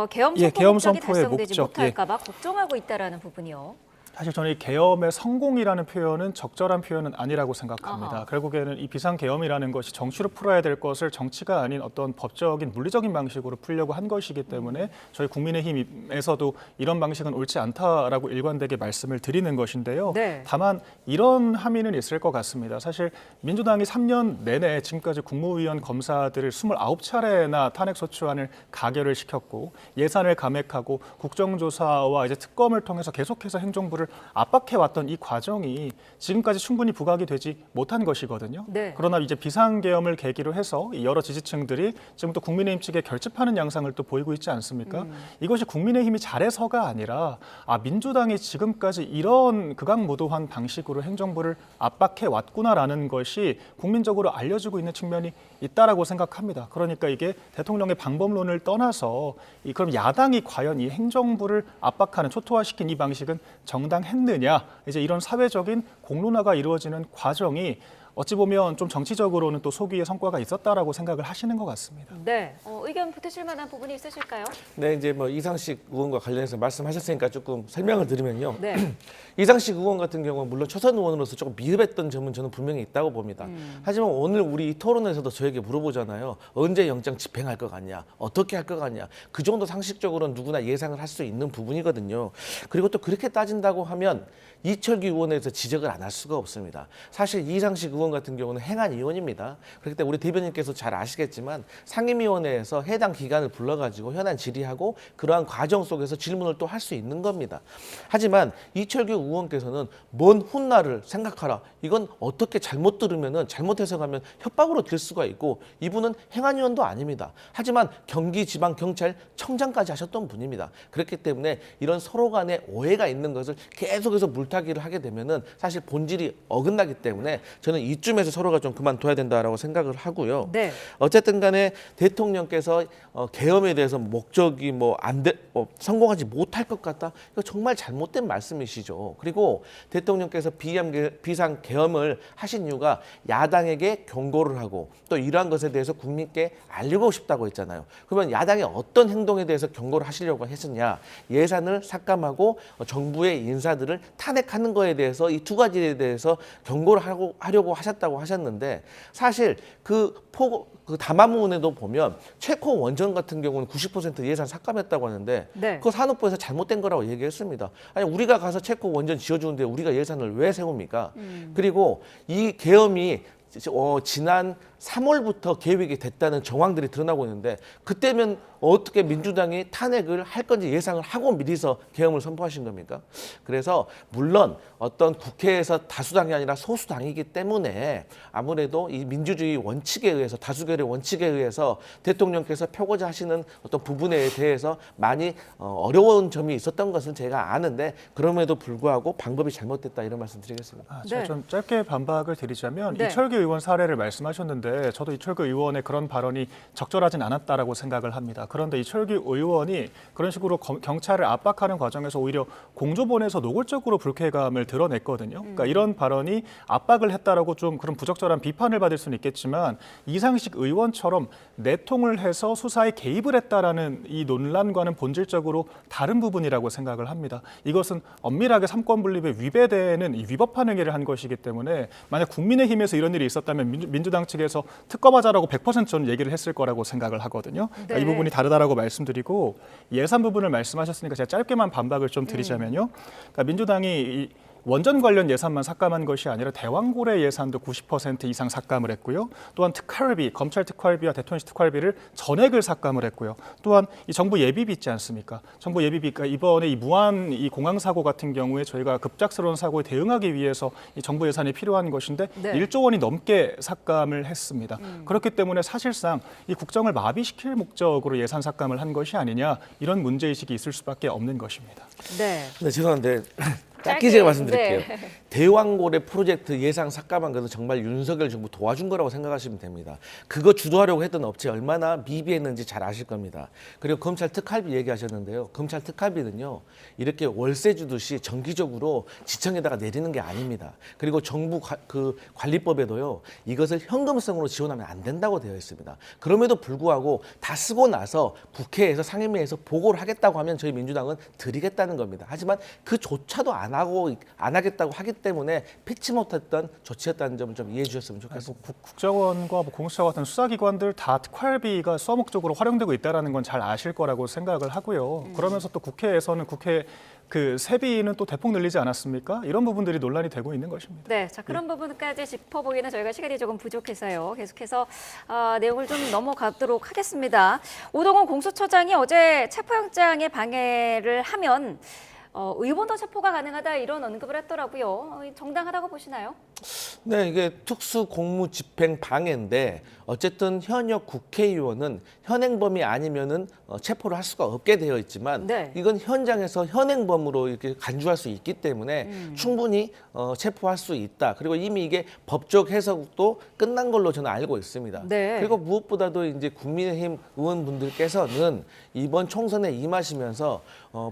계엄 선포 목적이 달성되지 못할까 봐 걱정하고 있다라는 부분이요. 사실 저는 이 계엄의 성공이라는 표현은 적절한 표현은 아니라고 생각합니다. 아하. 결국에는 이 비상계엄이라는 것이 정치로 풀어야 될 것을 정치가 아닌 어떤 법적인 물리적인 방식으로 풀려고 한 것이기 때문에 저희 국민의힘에서도 이런 방식은 옳지 않다라고 일관되게 말씀을 드리는 것인데요. 네. 다만 이런 함의는 있을 것 같습니다. 사실 민주당이 3년 내내 지금까지 국무위원 검사들을 29차례나 탄핵소추안을 가결을 시켰고 예산을 감액하고 국정조사와 이제 특검을 통해서 계속해서 행정부를 압박해왔던 이 과정이 지금까지 충분히 부각이 되지 못한 것이거든요. 네. 그러나 이제 비상계엄을 계기로 해서 여러 지지층들이 지금 또 국민의힘 측에 결집하는 양상을 또 보이고 있지 않습니까? 이것이 국민의힘이 잘해서가 아니라 민주당이 지금까지 이런 극악무도한 방식으로 행정부를 압박해왔구나라는 것이 국민적으로 알려지고 있는 측면이 있다라고 생각합니다. 그러니까 이게 대통령의 방법론을 떠나서 그럼 야당이 과연 이 행정부를 압박하는 초토화시킨 이 방식은 정당했느냐 이제 이런 사회적인 공론화가 이루어지는 과정이 어찌 보면 좀 정치적으로는 또 소기의 성과가 있었다라고 생각을 하시는 것 같습니다. 네, 의견 보태실 만한 부분이 있으실까요? 네, 이제 뭐 이상식 의원과 관련해서 말씀하셨으니까 조금 설명을 드리면요. 네. 이상식 의원 같은 경우는 물론 초선 의원으로서 조금 미흡했던 점은 저는 분명히 있다고 봅니다. 하지만 오늘 우리 이 토론에서도 저에게 물어보잖아요. 언제 영장 집행할 것 같냐? 어떻게 할 것 같냐? 그 정도 상식적으로는 누구나 예상을 할 수 있는 부분이거든요. 그리고 또 그렇게 따진다고 하면 이철규 의원에서 지적을 안 할 수가 없습니다. 사실 이상식 의원 같은 경우는 행안 의원입니다. 그렇기 때문에 우리 대변인께서 잘 아시겠지만 상임위원회에서 해당 기관을 불러가지고 현안 질의하고 그러한 과정 속에서 질문을 또 할 수 있는 겁니다. 하지만 이철규 의원께서는 먼 훗날을 생각하라. 이건 어떻게 잘못 들으면은 잘못 해석하면 협박으로 될 수가 있고 이분은 행안 의원도 아닙니다. 하지만 경기지방경찰청장까지 하셨던 분입니다. 그렇기 때문에 이런 서로 간의 오해가 있는 것을 계속해서 물타기를 하게 되면은 사실 본질이 어긋나기 때문에 저는 이쯤에서 서로가 좀 그만둬야 된다라고 생각을 하고요. 네. 어쨌든 간에 대통령께서 계엄에 대해서 목적이 성공하지 못할 것 같다. 이거 정말 잘못된 말씀이시죠. 그리고 대통령께서 비상 계엄을 하신 이유가 야당에게 경고를 하고 또 이러한 것에 대해서 국민께 알리고 싶다고 했잖아요. 그러면 야당의 어떤 행동에 대해서 경고를 하시려고 했느냐. 예산을 삭감하고 정부의 인사들을 탄핵하는 거에 대해서 이 두 가지에 대해서 경고를 하려고 하셨다고 하셨는데 사실 그 담화문에도 보면 체코 원전 같은 경우는 90% 예산 삭감했다고 하는데 네. 그거 산업부에서 잘못된 거라고 얘기했습니다. 아니 우리가 가서 체코 원전 지어주는데 우리가 예산을 왜 세웁니까? 그리고 이 계엄이 지난 3월부터 계획이 됐다는 정황들이 드러나고 있는데 그때면 어떻게 민주당이 탄핵을 할 건지 예상을 하고 미리서 계엄을 선포하신 겁니까? 그래서 물론 어떤 국회에서 다수당이 아니라 소수당이기 때문에 아무래도 이 민주주의 원칙에 의해서 다수결의 원칙에 의해서 대통령께서 펴고자 하시는 어떤 부분에 대해서 많이 어려운 점이 있었던 것은 제가 아는데 그럼에도 불구하고 방법이 잘못됐다 이런 말씀 드리겠습니다. 제가 좀 짧게 반박을 드리자면 네. 이철규 의원 사례를 말씀하셨는데 저도 이철규 의원의 그런 발언이 적절하진 않았다라고 생각을 합니다. 그런데 이철규 의원이 그런 식으로 경찰을 압박하는 과정에서 오히려 공조본에서 노골적으로 불쾌감을 드러냈거든요. 그러니까 이런 발언이 압박을 했다라고 좀 그런 부적절한 비판을 받을 수는 있겠지만 이상식 의원처럼 내통을 해서 수사에 개입을 했다라는 이 논란과는 본질적으로 다른 부분이라고 생각을 합니다. 이것은 엄밀하게 삼권 분립에 위배되는 위법한 행위를 한 것이기 때문에 만약 국민의힘에서 이런 일이 있었다면 민주당 측에서 특검하자라고 100% 저는 얘기를 했을 거라고 생각을 하거든요. 그러니까 이 부분이 다르다라고 말씀드리고 예산 부분을 말씀하셨으니까 제가 짧게만 반박을 좀 드리자면요. 그러니까 민주당이 원전 관련 예산만 삭감한 것이 아니라 대왕고래 예산도 90% 이상 삭감을 했고요. 또한 특활비, 검찰 특활비와 대통령실 특활비를 전액을 삭감을 했고요. 또한 이 정부 예비비 있지 않습니까? 정부 예비비가 이번에 이 무한 이 공항 사고 같은 경우에 저희가 급작스러운 사고에 대응하기 위해서 이 정부 예산이 필요한 것인데 네. 1조 원이 넘게 삭감을 했습니다. 그렇기 때문에 사실상 이 국정을 마비시킬 목적으로 예산 삭감을 한 것이 아니냐 이런 문제의식이 있을 수밖에 없는 것입니다. 네. 네, 죄송한데 짧게 제가 말씀드릴게요. 네. 대왕고래 프로젝트 예상 삭감한 것은 정말 윤석열 정부 도와준 거라고 생각하시면 됩니다. 그거 주도하려고 했던 업체 얼마나 미비했는지 잘 아실 겁니다. 그리고 검찰 특활비 얘기하셨는데요. 검찰 특활비는요. 이렇게 월세 주듯이 정기적으로 지청에다가 내리는 게 아닙니다. 그리고 정부 관리법에도요. 이것을 현금성으로 지원하면 안 된다고 되어 있습니다. 그럼에도 불구하고 다 쓰고 나서 국회에서 상임위에서 보고를 하겠다고 하면 저희 민주당은 드리겠다는 겁니다. 하지만 그조차도 안 하겠다고 하기 때문에 피치 못했던 조치였다는 점을 좀 이해해 주셨으면 좋겠습니다. 국정원과 공수처 같은 수사기관들 다 특활비가 수어목적으로 활용되고 있다는 건 잘 아실 거라고 생각을 하고요. 그러면서 또 국회에서는 국회 그 세비는 또 대폭 늘리지 않았습니까? 이런 부분들이 논란이 되고 있는 것입니다. 네, 자 그런 부분까지 짚어보기는 저희가 시간이 조금 부족해서요. 계속해서 내용을 좀 넘어가도록 하겠습니다. 오동훈 공수처장이 어제 체포영장에 방해를 하면 의원도 체포가 가능하다 이런 언급을 했더라고요. 정당하다고 보시나요? 네, 이게 특수 공무 집행 방해인데 어쨌든 현역 국회의원은 현행범이 아니면은 체포를 할 수가 없게 되어 있지만 네. 이건 현장에서 현행범으로 이렇게 간주할 수 있기 때문에 충분히 체포할 수 있다. 그리고 이미 이게 법적 해석도 끝난 걸로 저는 알고 있습니다. 네. 그리고 무엇보다도 이제 국민의힘 의원분들께서는 이번 총선에 임하시면서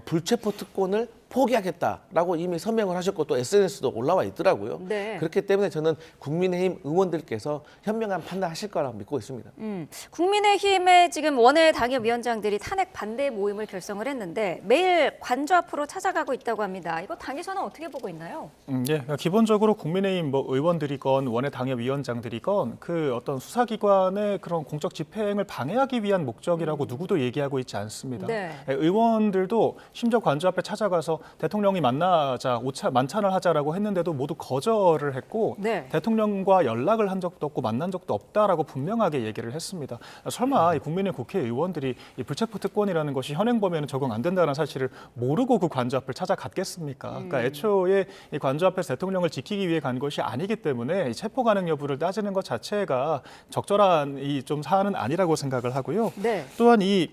불체포 특권을 포기하겠다라고 이미 서명을 하셨고 또 SNS도 올라와 있더라고요. 네. 그렇기 때문에 저는 국민의힘 의원들께서 현명한 판단하실 거라고 믿고 있습니다. 국민의힘의 지금 원외 당협위원장들이 탄핵 반대 모임을 결성을 했는데 매일 관저 앞으로 찾아가고 있다고 합니다. 이거 당에서는 어떻게 보고 있나요? 예, 기본적으로 국민의힘 의원들이건 원외 당협위원장들이건 그 어떤 수사기관의 그런 공적 집행을 방해하기 위한 목적이라고 누구도 얘기하고 있지 않습니다. 네. 의원들도 심지어 관저 앞에 찾아가서 대통령이 만나자 만찬을 하자라고 했는데도 모두 거절을 했고 네. 대통령과 연락을 한 적도 없고 만난 적도 없다라고 분명하게 얘기를 했습니다. 설마 이 국민의 국회의원들이 이 불체포 특권이라는 것이 현행범에는 적용 안 된다는 사실을 모르고 그 관저 앞을 찾아갔겠습니까? 그러니까 애초에 이 관저 앞에서 대통령을 지키기 위해 간 것이 아니기 때문에 이 체포 가능 여부를 따지는 것 자체가 적절한 이 좀 사안은 아니라고 생각을 하고요. 네. 또한 이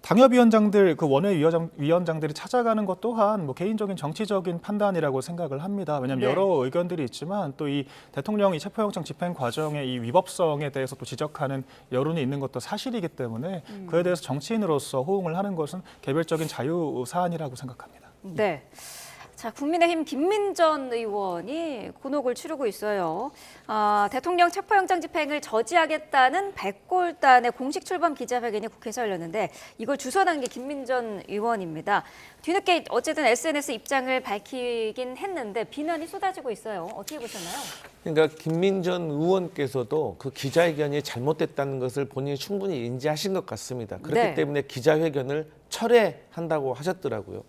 당협위원장들, 그 원외위원장들이 찾아가는 것 또한 뭐 개인적인 정치적인 판단이라고 생각을 합니다. 왜냐하면 네. 여러 의견들이 있지만 또 이 대통령이 체포영장 집행 과정의 이 위법성에 대해서 또 지적하는 여론이 있는 것도 사실이기 때문에 그에 대해서 정치인으로서 호응을 하는 것은 개별적인 자유 사안이라고 생각합니다. 네. 자, 국민의힘 김민전 의원이 곤혹을 치르고 있어요. 대통령 체포영장 집행을 저지하겠다는 백골단의 공식 출범 기자회견이 국회에서 열렸는데 이걸 주선한 게 김민전 의원입니다. 뒤늦게 어쨌든 SNS 입장을 밝히긴 했는데 비난이 쏟아지고 있어요. 어떻게 보셨나요? 그러니까 김민전 의원께서도 그 기자회견이 잘못됐다는 것을 본인이 충분히 인지하신 것 같습니다. 그렇기 네. 때문에 기자회견을 철회한다고 하셨더라고요.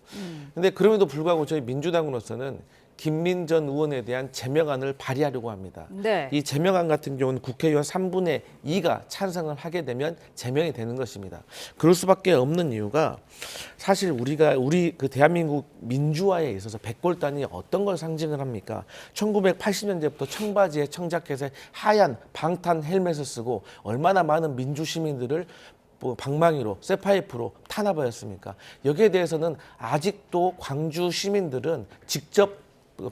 그런데 그럼에도 불구하고 저희 민주당으로서는 김민전 의원에 대한 제명안을 발의하려고 합니다. 네. 이 제명안 같은 경우는 국회의원 3분의 2가 찬성을 하게 되면 제명이 되는 것입니다. 그럴 수밖에 없는 이유가 사실 우리 그 대한민국 민주화에 있어서 백골단이 어떤 걸 상징을 합니까? 1980년대부터 청바지에 청자켓에 하얀 방탄 헬멧을 쓰고 얼마나 많은 민주 시민들을 방망이로, 쇠파이프로 탄압하였습니까? 여기에 대해서는 아직도 광주 시민들은 직접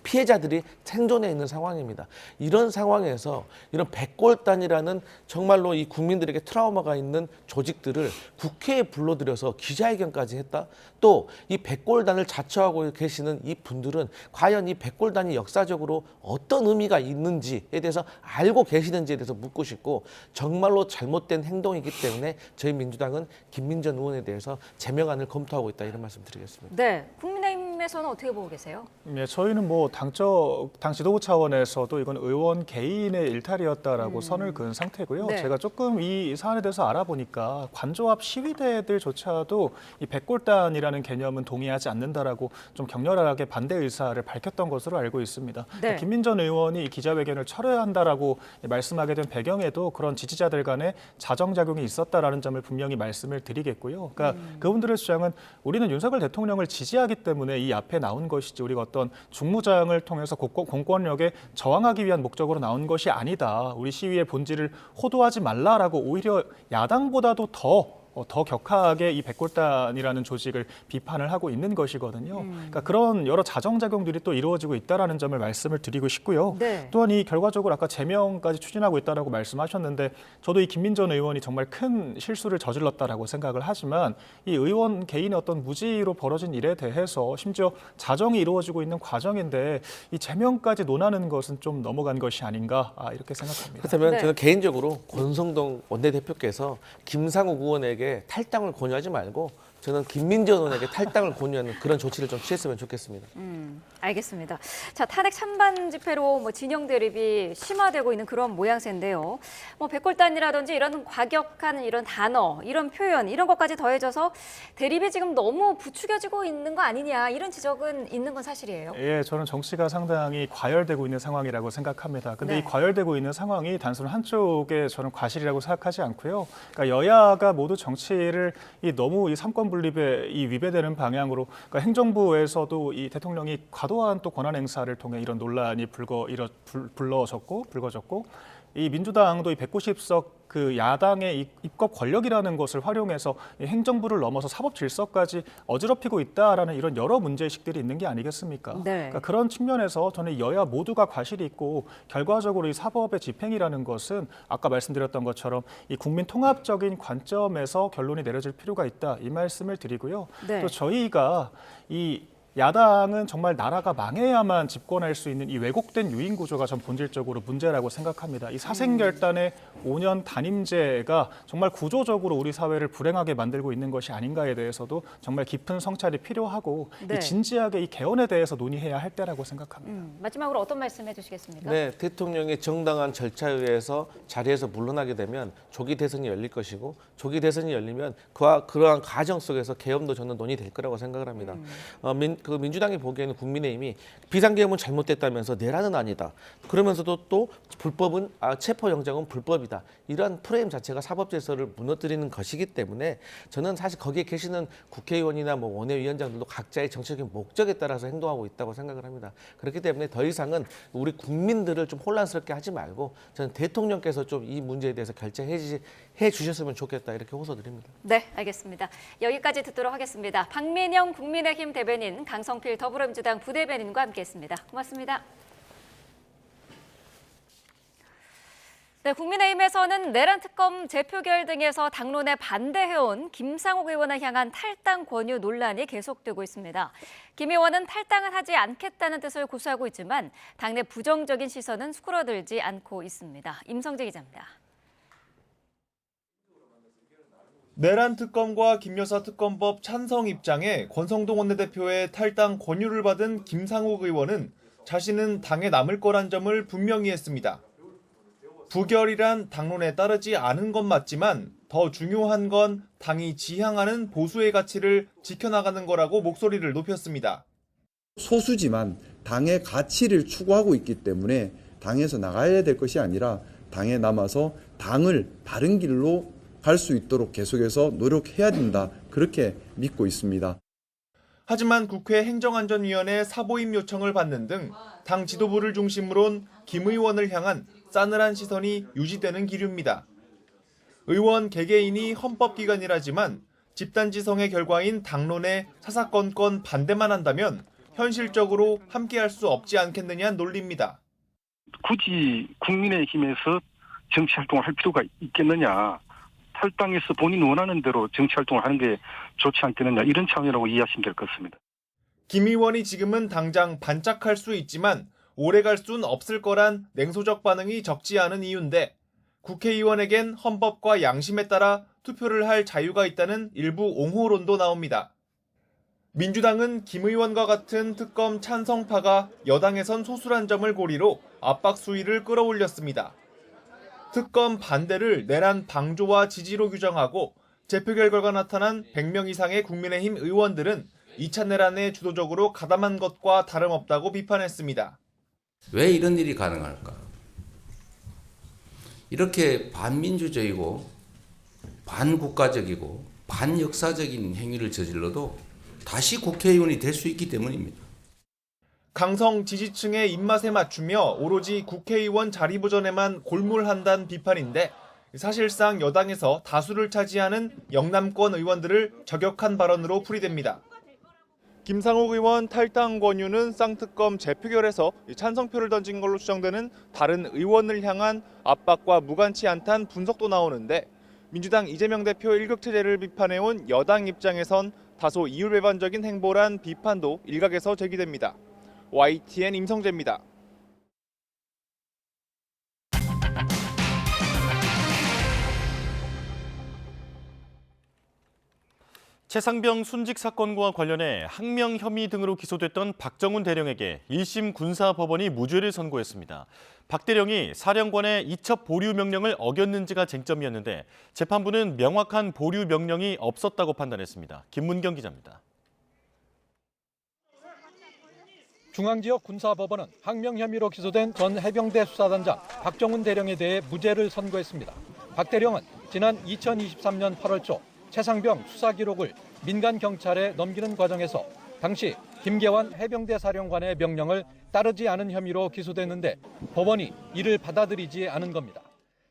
피해자들이 생존해 있는 상황입니다. 이런 상황에서 이런 백골단이라는 정말로 이 국민들에게 트라우마가 있는 조직들을 국회에 불러들여서 기자회견까지 했다? 또 이 백골단을 자처하고 계시는 이 분들은 과연 이 백골단이 역사적으로 어떤 의미가 있는지에 대해서 알고 계시는지에 대해서 묻고 싶고 정말로 잘못된 행동이기 때문에 저희 민주당은 김민전 의원에 대해서 제명안을 검토하고 있다 이런 말씀 드리겠습니다. 네, 국민의힘에서는 어떻게 보고 계세요? 네, 저희는 뭐 당 지도부 차원에서도 이건 의원 개인의 일탈이었다라고 선을 그은 상태고요. 네. 제가 조금 이 사안에 대해서 알아보니까 관조합 시위대들조차도 이 백골단이라는 개념은 동의하지 않는다라고 좀 격렬하게 반대 의사를 밝혔던 것으로 알고 있습니다. 네. 김민전 의원이 이 기자회견을 철회한다라고 말씀하게 된 배경에도 그런 지지자들 간의 자정작용이 있었다라는 점을 분명히 말씀을 드리겠고요. 그러니까 그분들의 주장은 우리는 윤석열 대통령을 지지하기 때문에 이 앞에 나온 것이지 우리가 어떤 중무장을 통해서 공권력에 저항하기 위한 목적으로 나온 것이 아니다. 우리 시위의 본질을 호도하지 말라라고 오히려 야당보다도 더 격하게 이 백골단이라는 조직을 비판을 하고 있는 것이거든요. 그러니까 그런 여러 자정작용들이 또 이루어지고 있다는 점을 말씀을 드리고 싶고요. 네. 또한 이 결과적으로 아까 제명까지 추진하고 있다고 말씀하셨는데 저도 이 김민전 의원이 정말 큰 실수를 저질렀다라고 생각을 하지만 이 의원 개인의 어떤 무지로 벌어진 일에 대해서 심지어 자정이 이루어지고 있는 과정인데 이 제명까지 논하는 것은 좀 넘어간 것이 아닌가 이렇게 생각합니다. 그렇다면 네. 저는 개인적으로 권성동 원내대표께서 김상욱 의원에게 탈당을 권유하지 말고 저는 김민전 의원에게 탈당을 권유하는 그런 조치를 좀 취했으면 좋겠습니다. 알겠습니다. 자, 탄핵 찬반 집회로 뭐 진영 대립이 심화되고 있는 그런 모양새인데요. 뭐 백골단이라든지 이런 과격한 이런 단어, 이런 표현, 이런 것까지 더해져서 대립이 지금 너무 부추겨지고 있는 거 아니냐 이런 지적은 있는 건 사실이에요. 예, 저는 정치가 상당히 과열되고 있는 상황이라고 생각합니다. 근데 네. 이 과열되고 있는 상황이 단순 한쪽의 저는 과실이라고 생각하지 않고요. 그러니까 여야가 모두 정치를 너무 이 삼권 분립에 위배되는 방향으로, 그러니까 행정부에서도 이 대통령이 과도한 또 권한 행사를 통해 이런 논란이 불거졌고 이 민주당도 이 190석 그 야당의 입법 권력이라는 것을 활용해서 이 행정부를 넘어서 사법 질서까지 어지럽히고 있다라는 이런 여러 문제의식들이 있는 게 아니겠습니까? 네. 그러니까 그런 측면에서 저는 여야 모두가 과실이 있고 결과적으로 이 사법의 집행이라는 것은 아까 말씀드렸던 것처럼 이 국민 통합적인 관점에서 결론이 내려질 필요가 있다 이 말씀을 드리고요. 네. 또 저희가 이 야당은 정말 나라가 망해야만 집권할 수 있는 이 왜곡된 유인 구조가 전 본질적으로 문제라고 생각합니다. 이 사생결단의 5년 단임제가 정말 구조적으로 우리 사회를 불행하게 만들고 있는 것이 아닌가에 대해서도 정말 깊은 성찰이 필요하고 네. 이 진지하게 이 개헌에 대해서 논의해야 할 때라고 생각합니다. 마지막으로 어떤 말씀 해주시겠습니까? 네, 대통령이 정당한 절차에 의해서 자리에서 물러나게 되면 조기 대선이 열릴 것이고 조기 대선이 열리면 그러한 과정 속에서 개헌도 저는 논의될 거라고 생각을 합니다. 그 민주당이 보기에는 국민의힘이 비상계엄은 잘못됐다면서 내란은 아니다. 그러면서도 또 불법은 체포영장은 불법이다. 이러한 프레임 자체가 사법질서를 무너뜨리는 것이기 때문에 저는 사실 거기에 계시는 국회의원이나 뭐 원내위원장들도 각자의 정치적인 목적에 따라서 행동하고 있다고 생각을 합니다. 그렇기 때문에 더 이상은 우리 국민들을 좀 혼란스럽게 하지 말고 저는 대통령께서 좀 이 문제에 대해서 결정해 주셨으면 좋겠다 이렇게 호소드립니다. 네, 알겠습니다. 여기까지 듣도록 하겠습니다. 박민영 국민의힘 대변인, 강성필 더불어민주당 부대변인과 함께했습니다. 고맙습니다. 네, 국민의힘에서는 내란 특검 재표결 등에서 당론에 반대해온 김상욱 의원을 향한 탈당 권유 논란이 계속되고 있습니다. 김 의원은 탈당은 하지 않겠다는 뜻을 고수하고 있지만 당내 부정적인 시선은 수그러들지 않고 있습니다. 임성재 기자입니다. 내란 특검과 김여사 특검법 찬성 입장에 권성동 원내대표의 탈당 권유를 받은 김상욱 의원은 자신은 당에 남을 거란 점을 분명히 했습니다. 부결이란 당론에 따르지 않은 건 맞지만 더 중요한 건 당이 지향하는 보수의 가치를 지켜나가는 거라고 목소리를 높였습니다. 소수지만 당의 가치를 추구하고 있기 때문에 당에서 나가야 될 것이 아니라 당에 남아서 당을 바른 길로 갈 수 있도록 계속해서 노력해야 된다. 그렇게 믿고 있습니다. 하지만 국회 행정안전위원회 사보임 요청을 받는 등 당 지도부를 중심으론 김 의원을 향한 싸늘한 시선이 유지되는 기류입니다. 의원 개개인이 헌법기관이라지만 집단지성의 결과인 당론에 사사건건 반대만 한다면 현실적으로 함께할 수 없지 않겠느냐는 논리입니다. 굳이 국민의힘에서 정치활동을 할 필요가 있겠느냐. 탈당해서 본인 원하는 대로 정치활동을 하는 게 좋지 않겠느냐. 이런 차원이라고 이해하시면 될 것 같습니다. 김 의원이 지금은 당장 반짝할 수 있지만 오래 갈 수는 없을 거란 냉소적 반응이 적지 않은 이유인데 국회의원에겐 헌법과 양심에 따라 투표를 할 자유가 있다는 일부 옹호론도 나옵니다. 민주당은 김 의원과 같은 특검 찬성파가 여당에선 소수란 점을 고리로 압박 수위를 끌어올렸습니다. 특검 반대를 내란 방조와 지지로 규정하고 재표결 결과 나타난 100명 이상의 국민의힘 의원들은 2차 내란에 주도적으로 가담한 것과 다름없다고 비판했습니다. 왜 이런 일이 가능할까? 이렇게 반민주적이고 반국가적이고 반역사적인 행위를 저질러도 다시 국회의원이 될 수 있기 때문입니다. 강성 지지층의 입맛에 맞추며 오로지 국회의원 자리 보전에만 골몰한다는 비판인데 사실상 여당에서 다수를 차지하는 영남권 의원들을 저격한 발언으로 풀이됩니다. 김상욱 의원 탈당 권유는 쌍특검 재표결에서 찬성표를 던진 걸로 추정되는 다른 의원을 향한 압박과 무관치 않다는 분석도 나오는데 민주당 이재명 대표 일극체제를 비판해온 여당 입장에선 다소 이율배반적인 행보란 비판도 일각에서 제기됩니다. YTN 임성재입니다. 최상병 순직 사건과 관련해 항명 혐의 등으로 기소됐던 박정훈 대령에게 1심 군사법원이 무죄를 선고했습니다. 박 대령이 사령관의 이첩 보류 명령을 어겼는지가 쟁점이었는데 재판부는 명확한 보류 명령이 없었다고 판단했습니다. 김문경 기자입니다. 중앙지역 군사법원은 항명 혐의로 기소된 전 해병대 수사단장 박정훈 대령에 대해 무죄를 선고했습니다. 박 대령은 지난 2023년 8월 초 최상병 수사 기록을 민간 경찰에 넘기는 과정에서 당시 김계환 해병대 사령관의 명령을 따르지 않은 혐의로 기소됐는데 법원이 이를 받아들이지 않은 겁니다.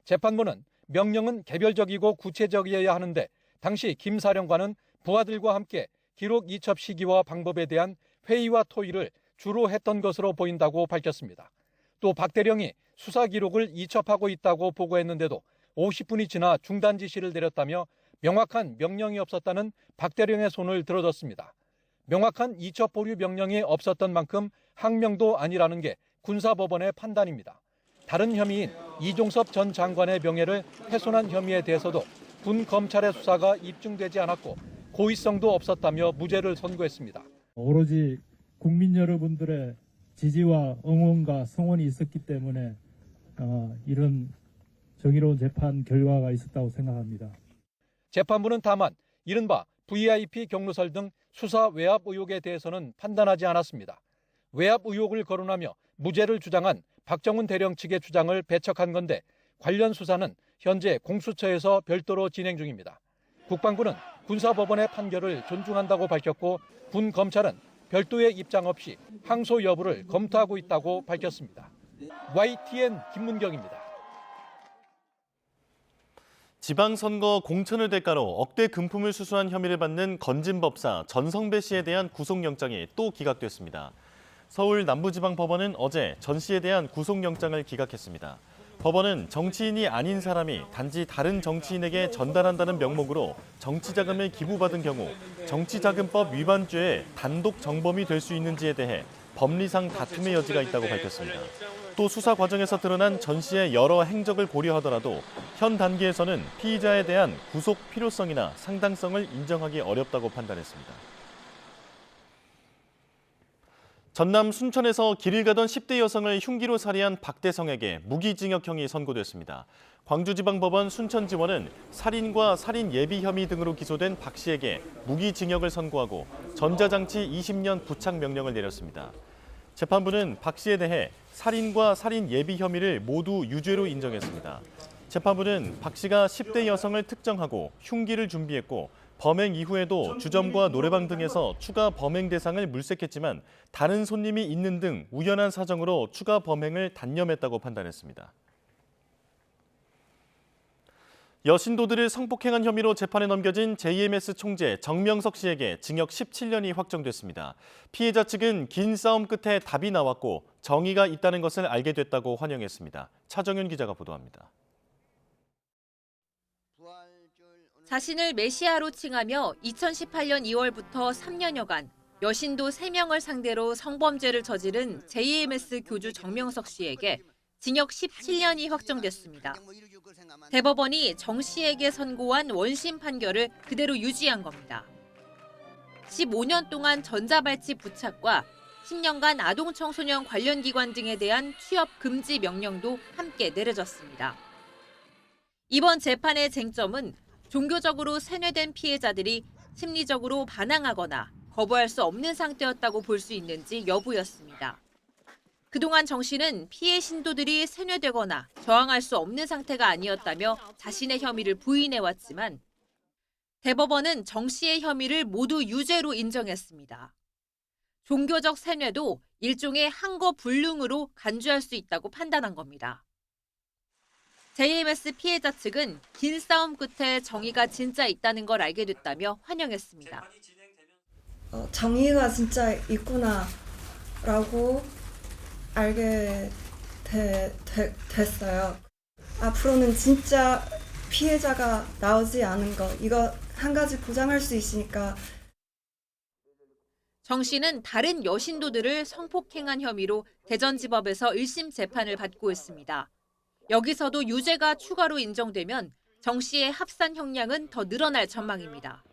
재판부는 명령은 개별적이고 구체적이어야 하는데 당시 김 사령관은 부하들과 함께 기록 이첩 시기와 방법에 대한 회의와 토의를 주로 했던 것으로 보인다고 밝혔습니다. 또 박 대령이 수사 기록을 이첩하고 있다고 보고했는데도 50분이 지나 중단 지시를 내렸다며 명확한 명령이 없었다는 박 대령의 손을 들어줬습니다. 명확한 이첩 보류 명령이 없었던 만큼 항명도 아니라는 게 군사법원의 판단입니다. 다른 혐의인 이종섭 전 장관의 명예를 훼손한 혐의에 대해서도 군 검찰의 수사가 입증되지 않았고 고의성도 없었다며 무죄를 선고했습니다. 오로지 국민 여러분들의 지지와 응원과 성원이 있었기 때문에 이런 정의로운 재판 결과가 있었다고 생각합니다. 재판부는 다만 이른바 VIP 경로설 등 수사 외압 의혹에 대해서는 판단하지 않았습니다. 외압 의혹을 거론하며 무죄를 주장한 박정훈 대령 측의 주장을 배척한 건데 관련 수사는 현재 공수처에서 별도로 진행 중입니다. 국방부는 군사법원의 판결을 존중한다고 밝혔고 군 검찰은 별도의 입장 없이 항소 여부를 검토하고 있다고 밝혔습니다. YTN 김문경입니다. 지방선거 공천을 대가로 억대 금품을 수수한 혐의를 받는 건진법사 전성배 씨에 대한 구속영장이 또 기각됐습니다. 서울 남부지방법원은 어제 전 씨에 대한 구속영장을 기각했습니다. 법원은 정치인이 아닌 사람이 단지 다른 정치인에게 전달한다는 명목으로 정치자금을 기부받은 경우 정치자금법 위반죄의 단독 정범이 될 수 있는지에 대해 법리상 다툼의 여지가 있다고 밝혔습니다. 또 수사 과정에서 드러난 전 씨의 여러 행적을 고려하더라도 현 단계에서는 피의자에 대한 구속 필요성이나 상당성을 인정하기 어렵다고 판단했습니다. 전남 순천에서 길을 가던 10대 여성을 흉기로 살해한 박대성에게 무기징역형이 선고됐습니다. 광주지방법원 순천지원은 살인과 살인 예비 혐의 등으로 기소된 박 씨에게 무기징역을 선고하고 전자장치 20년 부착 명령을 내렸습니다. 재판부는 박 씨에 대해 살인과 살인 예비 혐의를 모두 유죄로 인정했습니다. 재판부는 박 씨가 10대 여성을 특정하고 흉기를 준비했고 범행 이후에도 주점과 노래방 등에서 추가 범행 대상을 물색했지만 다른 손님이 있는 등 우연한 사정으로 추가 범행을 단념했다고 판단했습니다. 여신도들을 성폭행한 혐의로 재판에 넘겨진 JMS 총재 정명석 씨에게 징역 17년이 확정됐습니다. 피해자 측은 긴 싸움 끝에 답이 나왔고 정의가 있다는 것을 알게 됐다고 환영했습니다. 차정윤 기자가 보도합니다. 자신을 메시아로 칭하며 2018년 2월부터 3년여간 여신도 3명을 상대로 성범죄를 저지른 JMS 교주 정명석 씨에게 징역 17년이 확정됐습니다. 대법원이 정 씨에게 선고한 원심 판결을 그대로 유지한 겁니다. 15년 동안 전자발찌 부착과 10년간 아동청소년 관련 기관 등에 대한 취업 금지 명령도 함께 내려졌습니다. 이번 재판의 쟁점은 종교적으로 세뇌된 피해자들이 심리적으로 반항하거나 거부할 수 없는 상태였다고 볼 수 있는지 여부였습니다. 그동안 정 씨는 피해 신도들이 세뇌되거나 저항할 수 없는 상태가 아니었다며 자신의 혐의를 부인해왔지만 대법원은 정 씨의 혐의를 모두 유죄로 인정했습니다. 종교적 세뇌도 일종의 항거 불능으로 간주할 수 있다고 판단한 겁니다. JMS 피해자 측은 긴 싸움 끝에 정의가 진짜 있다는 걸 알게 됐다며 환영했습니다. 정의가 진짜 있구나라고 알게 됐어요. 앞으로는 진짜 피해자가 나오지 않은 거 이거 한 가지 보장할 수 있으니까. 정 씨는 다른 여신도들을 성폭행한 혐의로 대전지법에서 1심 재판을 받고 있습니다. 여기서도 유죄가 추가로 인정되면 정 씨의 합산 형량은 더 늘어날 전망입니다.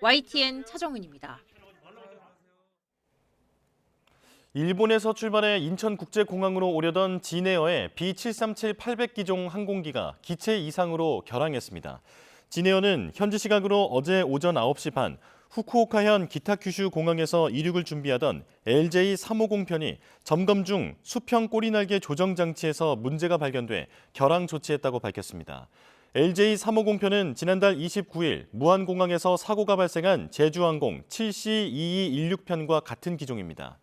YTN 차정은입니다. 일본에서 출발해 인천국제공항으로 오려던 진에어의 B737 800기종 항공기가 기체 이상으로 결항했습니다. 진에어는 현지 시각으로 어제 오전 9시 반 후쿠오카현 기타큐슈 공항에서 이륙을 준비하던 LJ350편이 점검 중 수평 꼬리날개 조정 장치에서 문제가 발견돼 결항 조치했다고 밝혔습니다. LJ350편은 지난달 29일 무안공항에서 사고가 발생한 제주항공 7C2216편과 같은 기종입니다.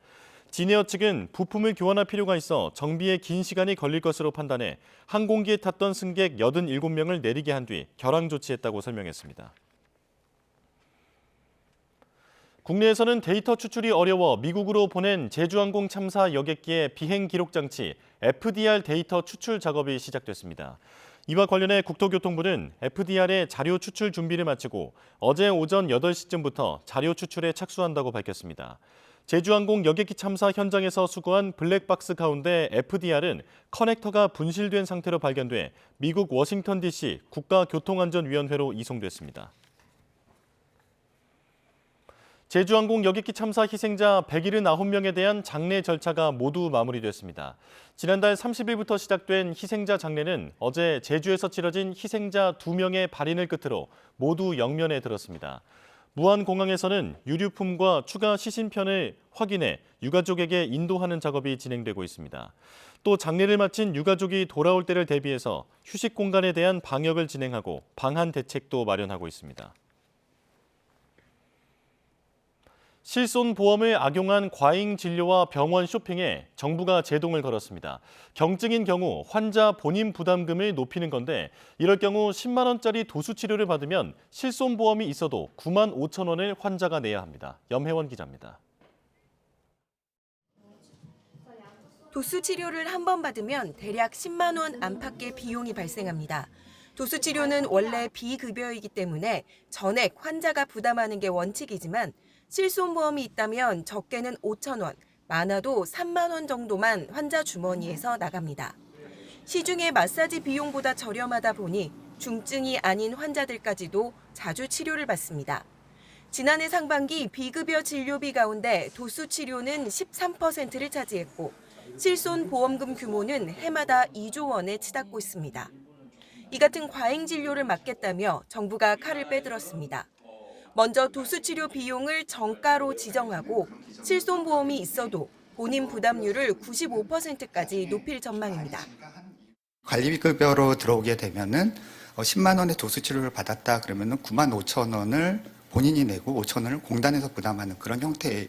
진에어 측은 부품을 교환할 필요가 있어 정비에 긴 시간이 걸릴 것으로 판단해 항공기에 탔던 승객 87명을 내리게 한 뒤 결항 조치했다고 설명했습니다. 국내에서는 데이터 추출이 어려워 미국으로 보낸 제주항공 참사 여객기의 비행 기록 장치 FDR 데이터 추출 작업이 시작됐습니다. 이와 관련해 국토교통부는 FDR의 자료 추출 준비를 마치고 어제 오전 8시쯤부터 자료 추출에 착수한다고 밝혔습니다. 제주항공 여객기 참사 현장에서 수거한 블랙박스 가운데 FDR은 커넥터가 분실된 상태로 발견돼 미국 워싱턴 DC 국가교통안전위원회로 이송됐습니다. 제주항공 여객기 참사 희생자 179명에 대한 장례 절차가 모두 마무리됐습니다. 지난달 30일부터 시작된 희생자 장례는 어제 제주에서 치러진 희생자 2명의 발인을 끝으로 모두 영면에 들었습니다. 무안공항에서는 유류품과 추가 시신편을 확인해 유가족에게 인도하는 작업이 진행되고 있습니다. 또 장례를 마친 유가족이 돌아올 때를 대비해서 휴식 공간에 대한 방역을 진행하고 방한 대책도 마련하고 있습니다. 실손보험을 악용한 과잉 진료와 병원 쇼핑에 정부가 제동을 걸었습니다. 경증인 경우 환자 본인 부담금을 높이는 건데 이럴 경우 10만 원짜리 도수치료를 받으면 실손보험이 있어도 9만 5천 원을 환자가 내야 합니다. 염혜원 기자입니다. 도수 치료를 한 번 받으면 대략 10만 원 안팎의 비용이 발생합니다. 도수 치료는 원래 비급여이기 때문에 전액 환자가 부담하는 게 원칙이지만 실손보험이 있다면 적게는 5천 원, 많아도 3만 원 정도만 환자 주머니에서 나갑니다. 시중의 마사지 비용보다 저렴하다 보니 중증이 아닌 환자들까지도 자주 치료를 받습니다. 지난해 상반기 비급여 진료비 가운데 도수 치료는 13%를 차지했고 실손보험금 규모는 해마다 2조 원에 치닫고 있습니다. 이 같은 과잉 진료를 막겠다며 정부가 칼을 빼들었습니다. 먼저 도수치료 비용을 정가로 지정하고 실손보험이 있어도 본인 부담률을 95%까지 높일 전망입니다. 관리급여로 들어오게 되면은 10만 원의 도수치료를 받았다 그러면은 9만 5천 원을 본인이 내고 5천 원을 공단에서 부담하는 그런 형태의.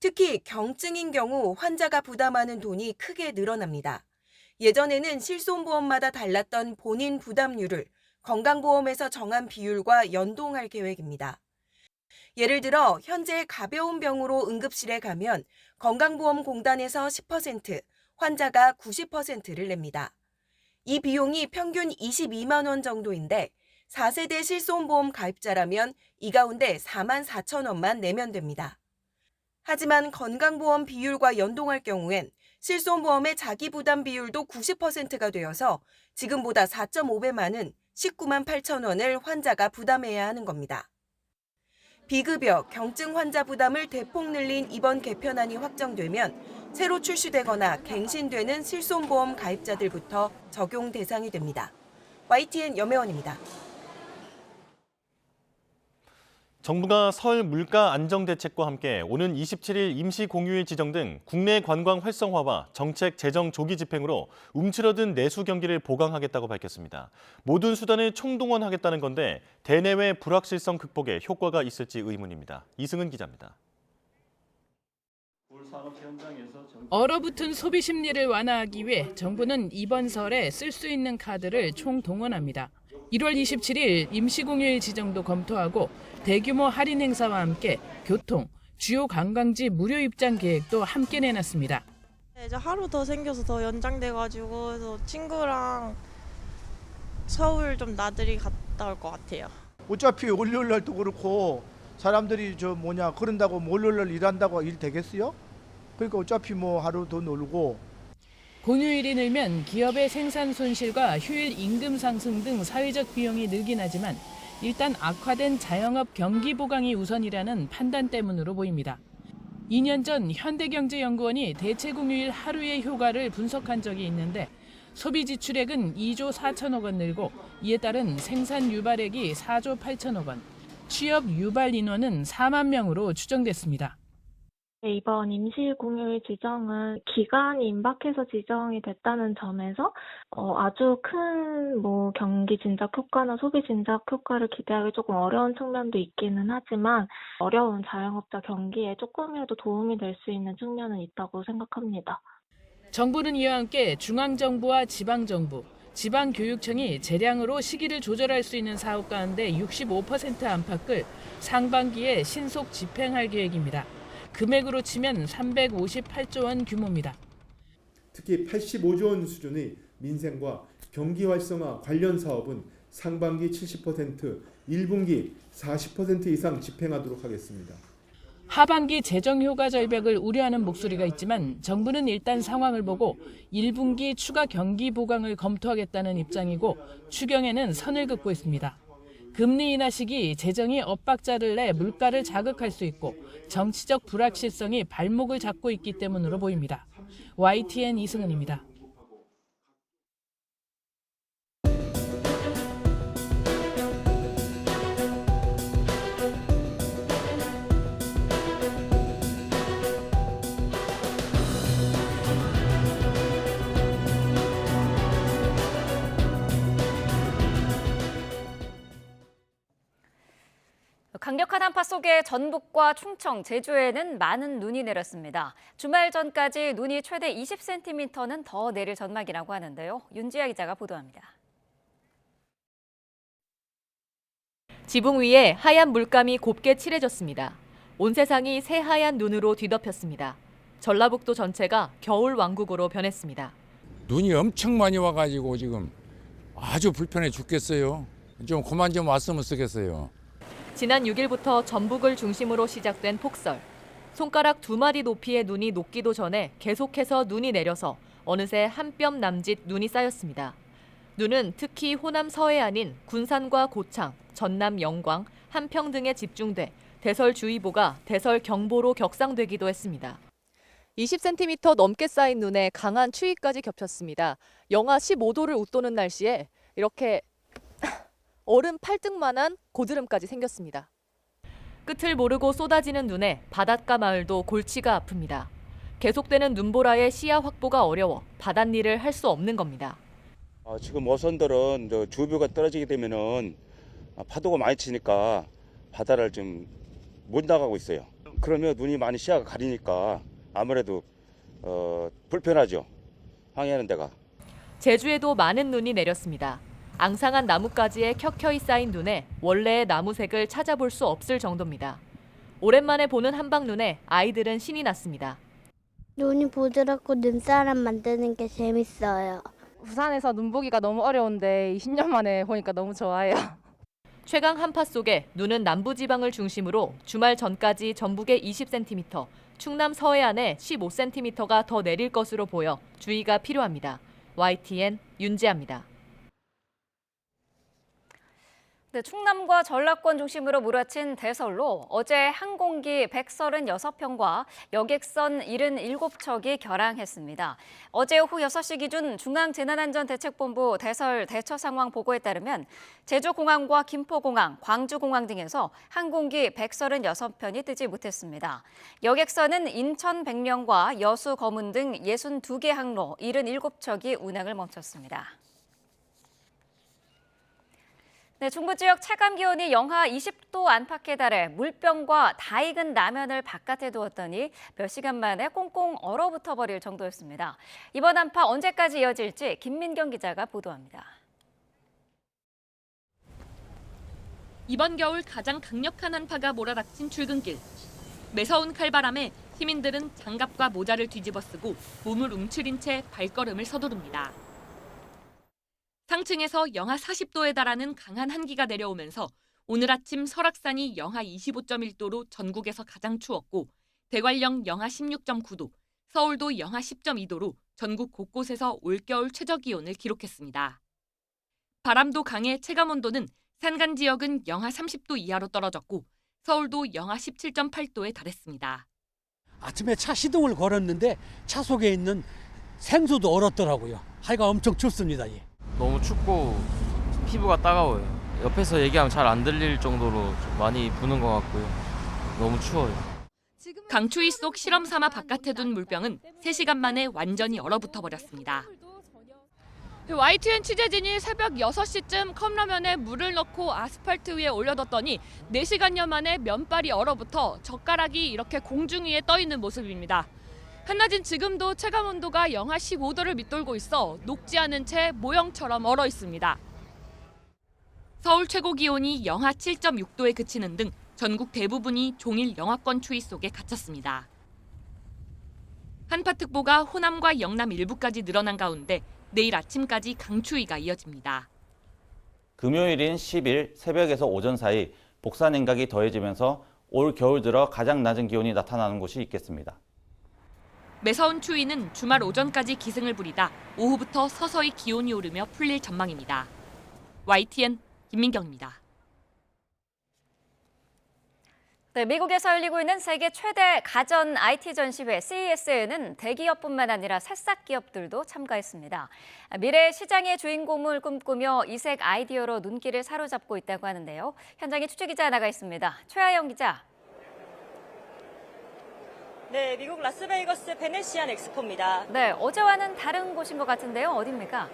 특히 경증인 경우 환자가 부담하는 돈이 크게 늘어납니다. 예전에는 실손보험마다 달랐던 본인 부담률을 건강보험에서 정한 비율과 연동할 계획입니다. 예를 들어 현재 가벼운 병으로 응급실에 가면 건강보험공단에서 10%, 환자가 90%를 냅니다. 이 비용이 평균 22만 원 정도인데 4세대 실손보험 가입자라면 이 가운데 4만 4천 원만 내면 됩니다. 하지만 건강보험 비율과 연동할 경우엔 실손보험의 자기부담 비율도 90%가 되어서 지금보다 4.5배 많은 19만 8천 원을 환자가 부담해야 하는 겁니다. 비급여, 경증 환자 부담을 대폭 늘린 이번 개편안이 확정되면 새로 출시되거나 갱신되는 실손보험 가입자들부터 적용 대상이 됩니다. YTN 염혜원입니다. 정부가 설 물가 안정 대책과 함께 오는 27일 임시 공휴일 지정 등 국내 관광 활성화와 정책 재정 조기 집행으로 움츠러든 내수 경기를 보강하겠다고 밝혔습니다. 모든 수단을 총동원하겠다는 건데 대내외 불확실성 극복에 효과가 있을지 의문입니다. 이승은 기자입니다. 얼어붙은 소비 심리를 완화하기 위해 정부는 이번 설에 쓸 수 있는 카드를 총동원합니다. 1월 27일 임시공휴일 지정도 검토하고 대규모 할인 행사와 함께 교통, 주요 관광지 무료 입장 계획도 함께 내놨습니다. 이제 하루 더 생겨서 더 연장돼가지고 그래서 친구랑 서울 좀 나들이 갔다 올 것 같아요. 어차피 월요일 날도 그렇고 사람들이 그런다고 월요일 날 일한다고 일 되겠어요? 그러니까 어차피 하루 더 놀고. 공휴일이 늘면 기업의 생산 손실과 휴일 임금 상승 등 사회적 비용이 늘긴 하지만 일단 악화된 자영업 경기 보강이 우선이라는 판단 때문으로 보입니다. 2년 전 현대경제연구원이 대체 공휴일 하루의 효과를 분석한 적이 있는데 소비 지출액은 2조 4천억 원 늘고 이에 따른 생산 유발액이 4조 8천억 원, 취업 유발 인원은 4만 명으로 추정됐습니다. 이번 임시공휴일 지정은 기간이 임박해서 지정이 됐다는 점에서 아주 큰 경기 진작 효과나 소비 진작 효과를 기대하기 조금 어려운 측면도 있기는 하지만 어려운 자영업자 경기에 조금이라도 도움이 될 수 있는 측면은 있다고 생각합니다. 정부는 이와 함께 중앙정부와 지방정부, 지방교육청이 재량으로 시기를 조절할 수 있는 사업 가운데 65% 안팎을 상반기에 신속 집행할 계획입니다. 금액으로 치면 358조 원 규모입니다. 특히 85조 원 수준의 민생과 경기 활성화 관련 사업은 상반기 70%, 1분기 40% 이상 집행하도록 하겠습니다. 하반기 재정 효과 절벽을 우려하는 목소리가 있지만 정부는 일단 상황을 보고 1분기 추가 경기 보강을 검토하겠다는 입장이고 추경에는 선을 긋고 있습니다. 금리 인하 시기 재정이 엇박자를 내 물가를 자극할 수 있고 정치적 불확실성이 발목을 잡고 있기 때문으로 보입니다. YTN 이승은입니다. 강력한 한파 속에 전북과 충청, 제주에는 많은 눈이 내렸습니다. 주말 전까지 눈이 최대 20cm는 더 내릴 전망이라고 하는데요. 윤지아 기자가 보도합니다. 지붕 위에 하얀 물감이 곱게 칠해졌습니다. 온 세상이 새하얀 눈으로 뒤덮였습니다. 전라북도 전체가 겨울 왕국으로 변했습니다. 눈이 엄청 많이 와가지고 지금 아주 불편해 죽겠어요. 좀 그만 좀 왔으면 쓰겠어요. 지난 6일부터 전북을 중심으로 시작된 폭설. 손가락 2마디 높이의 눈이 녹기도 전에 계속해서 눈이 내려서 어느새 한 뼘 남짓 눈이 쌓였습니다. 눈은 특히 호남 서해안인 군산과 고창, 전남 영광, 한평 등에 집중돼 대설주의보가 대설경보로 격상되기도 했습니다. 20cm 넘게 쌓인 눈에 강한 추위까지 겹쳤습니다. 영하 15도를 웃도는 날씨에 이렇게 얼음 팔뚝만한 고드름까지 생겼습니다. 끝을 모르고 쏟아지는 눈에 바닷가 마을도 골치가 아픕니다. 계속되는 눈보라에 시야 확보가 어려워 바닷일을 할 수 없는 겁니다. 지금 어선들은 주의보가 떨어지게 되면은 파도가 많이 치니까 바다를 좀 못 나가고 있어요. 그러면 눈이 많이 시야가 가리니까 아무래도 불편하죠. 항해하는 데가. 제주에도 많은 눈이 내렸습니다. 앙상한 나뭇가지에 켜켜이 쌓인 눈에 원래의 나무색을 찾아볼 수 없을 정도입니다. 오랜만에 보는 한방눈에 아이들은 신이 났습니다. 눈이 부드럽고 눈사람 만드는 게 재밌어요. 부산에서 눈 보기가 너무 어려운데 20년 만에 보니까 너무 좋아요. 최강 한파 속에 눈은 남부지방을 중심으로 주말 전까지 전북에 20cm, 충남 서해안에 15cm가 더 내릴 것으로 보여 주의가 필요합니다. YTN 윤지아입니다. 네, 충남과 전라권 중심으로 몰아친 대설로 어제 항공기 136편과 여객선 77척이 결항했습니다. 어제 오후 6시 기준 중앙재난안전대책본부 대설 대처 상황 보고에 따르면 제주공항과 김포공항, 광주공항 등에서 항공기 136편이 뜨지 못했습니다. 여객선은 인천 백령과 여수 거문 등 62개 항로 77척이 운항을 멈췄습니다. 네, 중부 지역 체감 기온이 영하 20도 안팎에 달해 물병과 다 익은 라면을 바깥에 두었더니 몇 시간 만에 꽁꽁 얼어붙어 버릴 정도였습니다. 이번 한파 언제까지 이어질지 김민경 기자가 보도합니다. 이번 겨울 가장 강력한 한파가 몰아닥친 출근길. 매서운 칼바람에 시민들은 장갑과 모자를 뒤집어 쓰고 몸을 움츠린 채 발걸음을 서두릅니다. 상층에서 영하 40도에 달하는 강한 한기가 내려오면서 오늘 아침 설악산이 영하 25.1도로 전국에서 가장 추웠고 대관령 영하 16.9도, 서울도 영하 10.2도로 전국 곳곳에서 올겨울 최저기온을 기록했습니다. 바람도 강해 체감온도는 산간 지역은 영하 30도 이하로 떨어졌고 서울도 영하 17.8도에 달했습니다. 아침에 차 시동을 걸었는데 차 속에 있는 생수도 얼었더라고요. 하여간 엄청 춥습니다. 너무 춥고 피부가 따가워요. 옆에서 얘기하면 잘 안 들릴 정도로 좀 많이 부는 것 같고요. 너무 추워요. 강추위 속 실험 삼아 바깥에 둔 물병은 3시간 만에 완전히 얼어붙어 버렸습니다. YTN 취재진이 새벽 6시쯤 컵라면에 물을 넣고 아스팔트 위에 올려뒀더니 4시간여 만에 면발이 얼어붙어 젓가락이 이렇게 공중 위에 떠 있는 모습입니다. 한낮인 지금도 체감온도가 영하 15도를 밑돌고 있어 녹지 않은 채 모형처럼 얼어 있습니다. 서울 최고 기온이 영하 7.6도에 그치는 등 전국 대부분이 종일 영하권 추위 속에 갇혔습니다. 한파특보가 호남과 영남 일부까지 늘어난 가운데 내일 아침까지 강추위가 이어집니다. 금요일인 10일 새벽에서 오전 사이 복사 냉각이 더해지면서 올 겨울 들어 가장 낮은 기온이 나타나는 곳이 있겠습니다. 매서운 추위는 주말 오전까지 기승을 부리다 오후부터 서서히 기온이 오르며 풀릴 전망입니다. YTN 김민경입니다. 네, 미국에서 열리고 있는 세계 최대 가전 IT 전시회 CES에는 대기업뿐만 아니라 새싹 기업들도 참가했습니다. 미래 시장의 주인공을 꿈꾸며 이색 아이디어로 눈길을 사로잡고 있다고 하는데요. 현장에 취재기자 나가 있습니다. 최하영 기자. 네, 미국 라스베이거스 베네시안 엑스포입니다. 네, 어제와는 다른 곳인 것 같은데요. 어디입니까?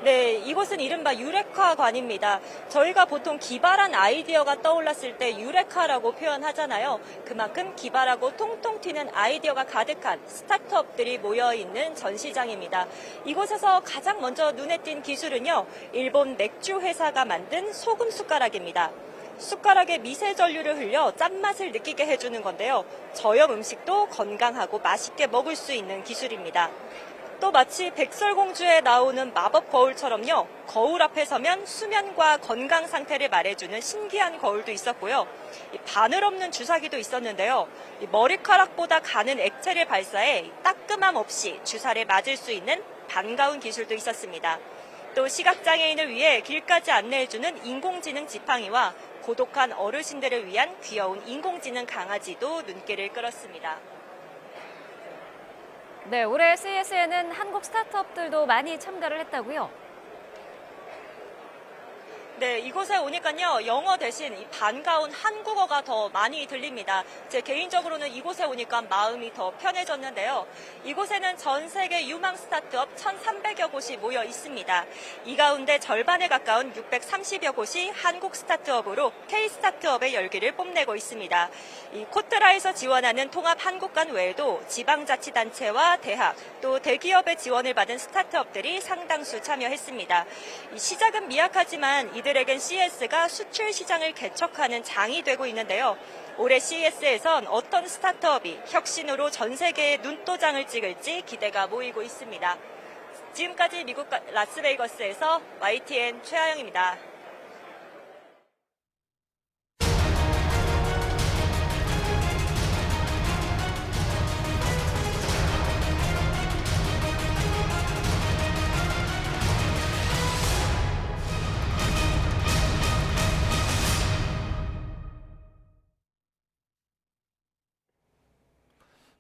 네, 이곳은 이른바 유레카관입니다. 저희가 보통 기발한 아이디어가 떠올랐을 때 유레카라고 표현하잖아요. 그만큼 기발하고 통통 튀는 아이디어가 가득한 스타트업들이 모여있는 전시장입니다. 이곳에서 가장 먼저 눈에 띈 기술은요, 일본 맥주 회사가 만든 소금 숟가락입니다. 숟가락에 미세 전류를 흘려 짠맛을 느끼게 해주는 건데요. 저염 음식도 건강하고 맛있게 먹을 수 있는 기술입니다. 또 마치 백설공주에 나오는 마법 거울처럼요. 거울 앞에 서면 수면과 건강 상태를 말해주는 신기한 거울도 있었고요. 바늘 없는 주사기도 있었는데요. 머리카락보다 가는 액체를 발사해 따끔함 없이 주사를 맞을 수 있는 반가운 기술도 있었습니다. 또 시각장애인을 위해 길까지 안내해주는 인공지능 지팡이와 고독한 어르신들을 위한 귀여운 인공지능 강아지도 눈길을 끌었습니다. 네, 올해 CES에는 한국 스타트업들도 많이 참가를 했다고요? 네, 이곳에 오니까요, 영어 대신 이 반가운 한국어가 더 많이 들립니다. 제 개인적으로는 이곳에 오니까 마음이 더 편해졌는데요. 이곳에는 전 세계 유망 스타트업 1,300여 곳이 모여 있습니다. 이 가운데 절반에 가까운 630여 곳이 한국 스타트업으로 K-스타트업의 열기를 뽐내고 있습니다. 이 코트라에서 지원하는 통합 한국관 외에도 지방자치단체와 대학, 또 대기업의 지원을 받은 스타트업들이 상당수 참여했습니다. 이 시작은 미약하지만 이들에겐 CES가 수출 시장을 개척하는 장이 되고 있는데요. 올해 CES에선 어떤 스타트업이 혁신으로 전 세계에 눈도장을 찍을지 기대가 모이고 있습니다. 지금까지 미국 라스베이거스에서 YTN 최하영입니다.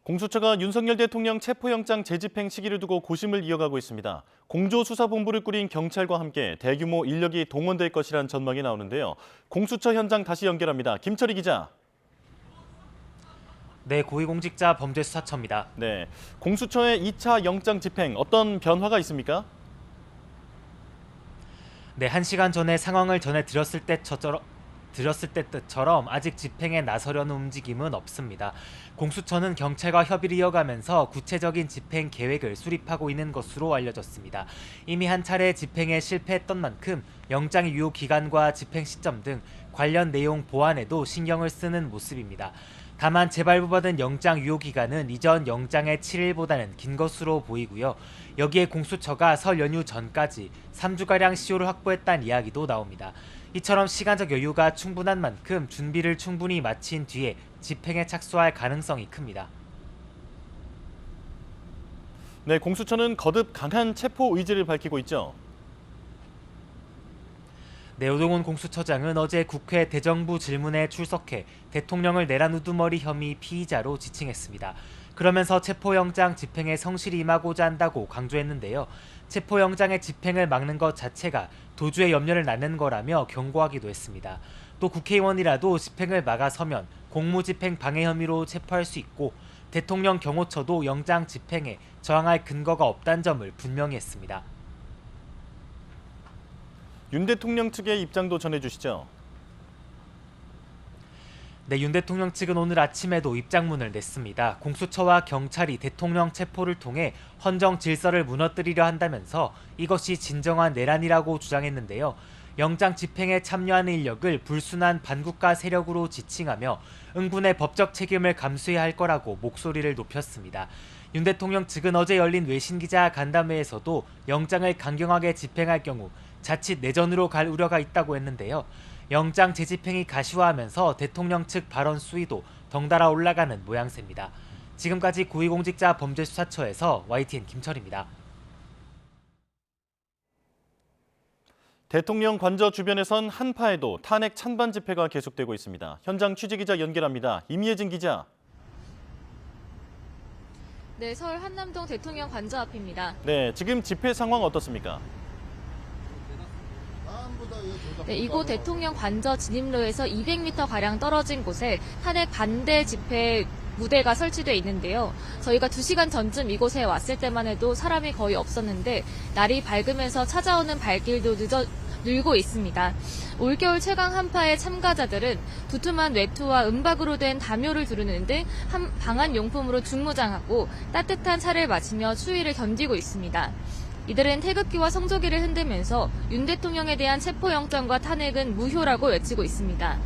공수처가 윤석열 대통령 체포영장 재집행 시기를 두고 고심을 이어가고 있습니다. 공조수사본부를 꾸린 경찰과 함께 대규모 인력이 동원될 것이란 전망이 나오는데요. 공수처 현장 다시 연결합니다. 김철희 기자. 네, 고위공직자 범죄수사처입니다. 네, 공수처의 2차 영장 집행 어떤 변화가 있습니까? 네, 1시간 전에 상황을 전해드렸을 때처럼 아직 집행에 나서려는 움직임은 없습니다. 공수처는 경찰과 협의를 이어가면서 구체적인 집행 계획을 수립하고 있는 것으로 알려졌습니다. 이미 한 차례 집행에 실패했던 만큼 영장 유효 기간과 집행 시점 등 관련 내용 보완에도 신경을 쓰는 모습입니다. 다만 재발부받은 영장 유효 기간은 이전 영장의 7일보다는 긴 것으로 보이고요. 여기에 공수처가 설 연휴 전까지 3주가량 시효를 확보했다는 이야기도 나옵니다. 이처럼 시간적 여유가 충분한 만큼 준비를 충분히 마친 뒤에 집행에 착수할 가능성이 큽니다. 네, 공수처는 거듭 강한 체포 의지를 밝히고 있죠. 네, 오동훈 공수처장은 어제 국회 대정부 질문에 출석해 대통령을 내란 우두머리 혐의 피의자로 지칭했습니다. 그러면서 체포영장 집행에 성실히 임하고자 한다고 강조했는데요. 체포영장의 집행을 막는 것 자체가 도주의 염려를 낳는 거라며 경고하기도 했습니다. 또 국회의원이라도 집행을 막아서면 공무집행 방해 혐의로 체포할 수 있고 대통령 경호처도 영장 집행에 저항할 근거가 없다는 점을 분명히 했습니다. 윤 대통령 측의 입장도 전해주시죠. 네, 윤 대통령 측은 오늘 아침에도 입장문을 냈습니다. 공수처와 경찰이 대통령 체포를 통해 헌정 질서를 무너뜨리려 한다면서 이것이 진정한 내란이라고 주장했는데요. 영장 집행에 참여하는 인력을 불순한 반국가 세력으로 지칭하며 응분의 법적 책임을 감수해야 할 거라고 목소리를 높였습니다. 윤 대통령 측은 어제 열린 외신 기자 간담회에서도 영장을 강경하게 집행할 경우 자칫 내전으로 갈 우려가 있다고 했는데요. 영장 재집행이 가시화하면서 대통령 측 발언 수위도 덩달아 올라가는 모양새입니다. 지금까지 고위공직자 범죄수사처에서 YTN 김철입니다. 대통령 관저 주변에선 한파에도 탄핵 찬반 집회가 계속되고 있습니다. 현장 취재기자 연결합니다. 임예진 기자. 네, 서울 한남동 대통령 관저 앞입니다. 네, 지금 집회 상황 어떻습니까? 네, 이곳 대통령 관저 진입로에서 200m가량 떨어진 곳에 탄핵 반대 집회 무대가 설치돼 있는데요. 저희가 2시간 전쯤 이곳에 왔을 때만 해도 사람이 거의 없었는데 날이 밝으면서 찾아오는 발길도 늘고 있습니다. 올겨울 최강 한파의 참가자들은 두툼한 외투와 은박으로 된 담요를 두르는 등 방한용품으로 중무장하고 따뜻한 차를 마시며 추위를 견디고 있습니다. 이들은 태극기와 성조기를 흔들면서 윤 대통령에 대한 체포영장과 탄핵은 무효라고 외치고 있습니다.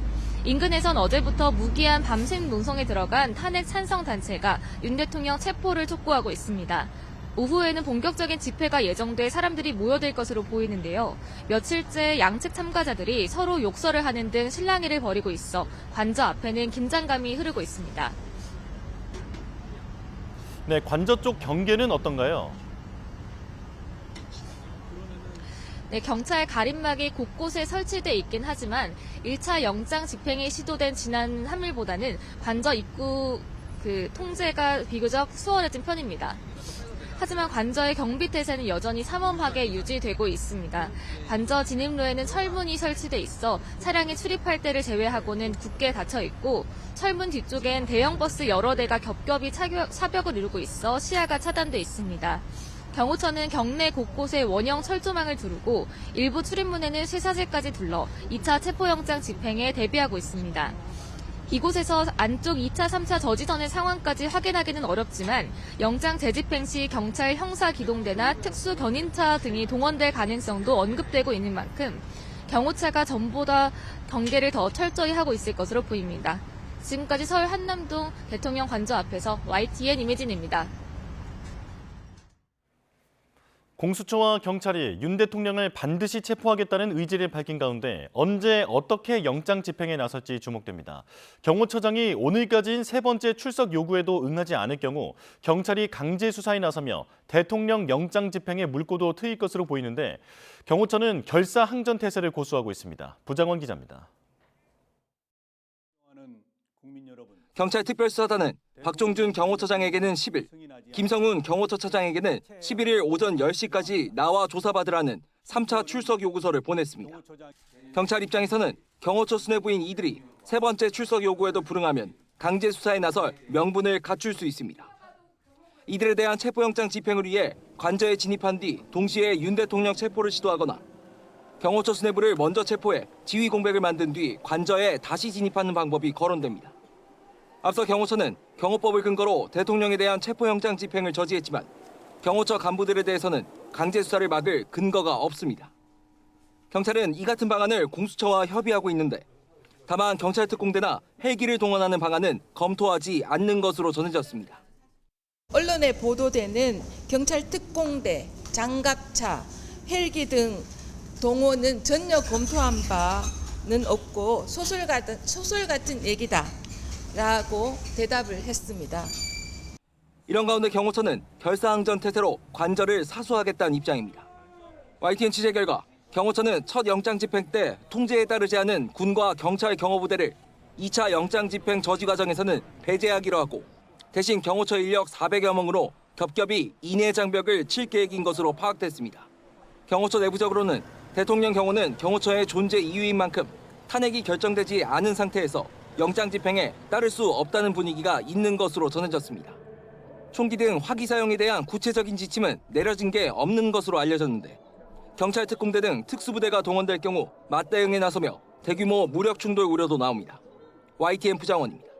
인근에선 어제부터 무기한 밤샘 농성에 들어간 탄핵 찬성 단체가 윤 대통령 체포를 촉구하고 있습니다. 오후에는 본격적인 집회가 예정돼 사람들이 모여들 것으로 보이는데요. 며칠째 양측 참가자들이 서로 욕설을 하는 등 실랑이를 벌이고 있어 관저 앞에는 긴장감이 흐르고 있습니다. 네, 관저 쪽 경계는 어떤가요? 네, 경찰 가림막이 곳곳에 설치돼 있긴 하지만 1차 영장 집행이 시도된 지난 3일보다는 관저 입구 통제가 비교적 수월해진 편입니다. 하지만 관저의 경비태세는 여전히 삼엄하게 유지되고 있습니다. 관저 진입로에는 철문이 설치돼 있어 차량이 출입할 때를 제외하고는 굳게 닫혀 있고 철문 뒤쪽엔 대형 버스 여러 대가 겹겹이 차벽을 이루고 있어 시야가 차단돼 있습니다. 경호처는 경내 곳곳에 원형 철조망을 두르고 일부 출입문에는 쇠사슬까지 둘러 2차 체포영장 집행에 대비하고 있습니다. 이곳에서 안쪽 2차, 3차 저지선의 상황까지 확인하기는 어렵지만 영장 재집행 시 경찰 형사기동대나 특수견인차 등이 동원될 가능성도 언급되고 있는 만큼 경호차가 전보다 경계를 더 철저히 하고 있을 것으로 보입니다. 지금까지 서울 한남동 대통령 관저 앞에서 YTN 임혜진입니다. 공수처와 경찰이 윤 대통령을 반드시 체포하겠다는 의지를 밝힌 가운데 언제 어떻게 영장 집행에 나설지 주목됩니다. 경호처장이 오늘까지인 3번째 출석 요구에도 응하지 않을 경우 경찰이 강제 수사에 나서며 대통령 영장 집행에 물꼬도 트일 것으로 보이는데 경호처는 결사항전태세를 고수하고 있습니다. 부장원 기자입니다. 경찰 특별수사단은 박종준 경호처장에게는 10일, 김성훈 경호처 차장에게는 11일 오전 10시까지 나와 조사받으라는 3차 출석 요구서를 보냈습니다. 경찰 입장에서는 경호처 수뇌부인 이들이 3번째 출석 요구에도 불응하면 강제 수사에 나설 명분을 갖출 수 있습니다. 이들에 대한 체포영장 집행을 위해 관저에 진입한 뒤 동시에 윤 대통령 체포를 시도하거나 경호처 수뇌부를 먼저 체포해 지휘 공백을 만든 뒤 관저에 다시 진입하는 방법이 거론됩니다. 앞서 경호처는 경호법을 근거로 대통령에 대한 체포영장 집행을 저지했지만 경호처 간부들에 대해서는 강제 수사를 막을 근거가 없습니다. 경찰은 이 같은 방안을 공수처와 협의하고 있는데 다만 경찰 특공대나 헬기를 동원하는 방안은 검토하지 않는 것으로 전해졌습니다. 언론에 보도되는 경찰 특공대, 장갑차, 헬기 등 동원은 전혀 검토한 바는 없고 소설 같은 얘기다. 라고 대답을 했습니다. 이런 가운데 경호처는 결사항전태세로 관저를 사수하겠다는 입장입니다. YTN 취재 결과 경호처는 첫 영장 집행 때 통제에 따르지 않은 군과 경찰 경호부대를 2차 영장 집행 저지 과정에서는 배제하기로 하고 대신 경호처 인력 400여 명으로 겹겹이 인해 장벽을 칠 계획인 것으로 파악됐습니다. 경호처 내부적으로는 대통령 경호는 경호처의 존재 이유인 만큼 탄핵이 결정되지 않은 상태에서 영장 집행에 따를 수 없다는 분위기가 있는 것으로 전해졌습니다. 총기 등 화기 사용에 대한 구체적인 지침은 내려진 게 없는 것으로 알려졌는데 경찰 특공대 등 특수부대가 동원될 경우 맞대응에 나서며 대규모 무력 충돌 우려도 나옵니다. YTN 부장원입니다.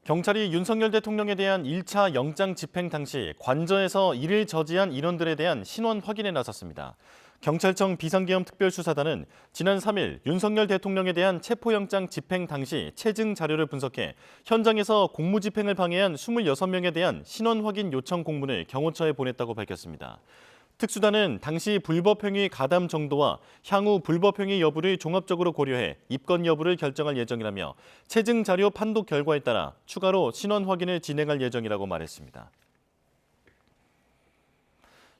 경찰이 윤석열 대통령에 대한 1차 영장 집행 당시 관저에서 이를 저지한 인원들에 대한 신원 확인에 나섰습니다. 경찰청 비상계엄 특별수사단은 지난 3일 윤석열 대통령에 대한 체포영장 집행 당시 체증 자료를 분석해 현장에서 공무집행을 방해한 26명에 대한 신원 확인 요청 공문을 경호처에 보냈다고 밝혔습니다. 특수단은 당시 불법행위 가담 정도와 향후 불법행위 여부를 종합적으로 고려해 입건 여부를 결정할 예정이라며 체증 자료 판독 결과에 따라 추가로 신원 확인을 진행할 예정이라고 말했습니다.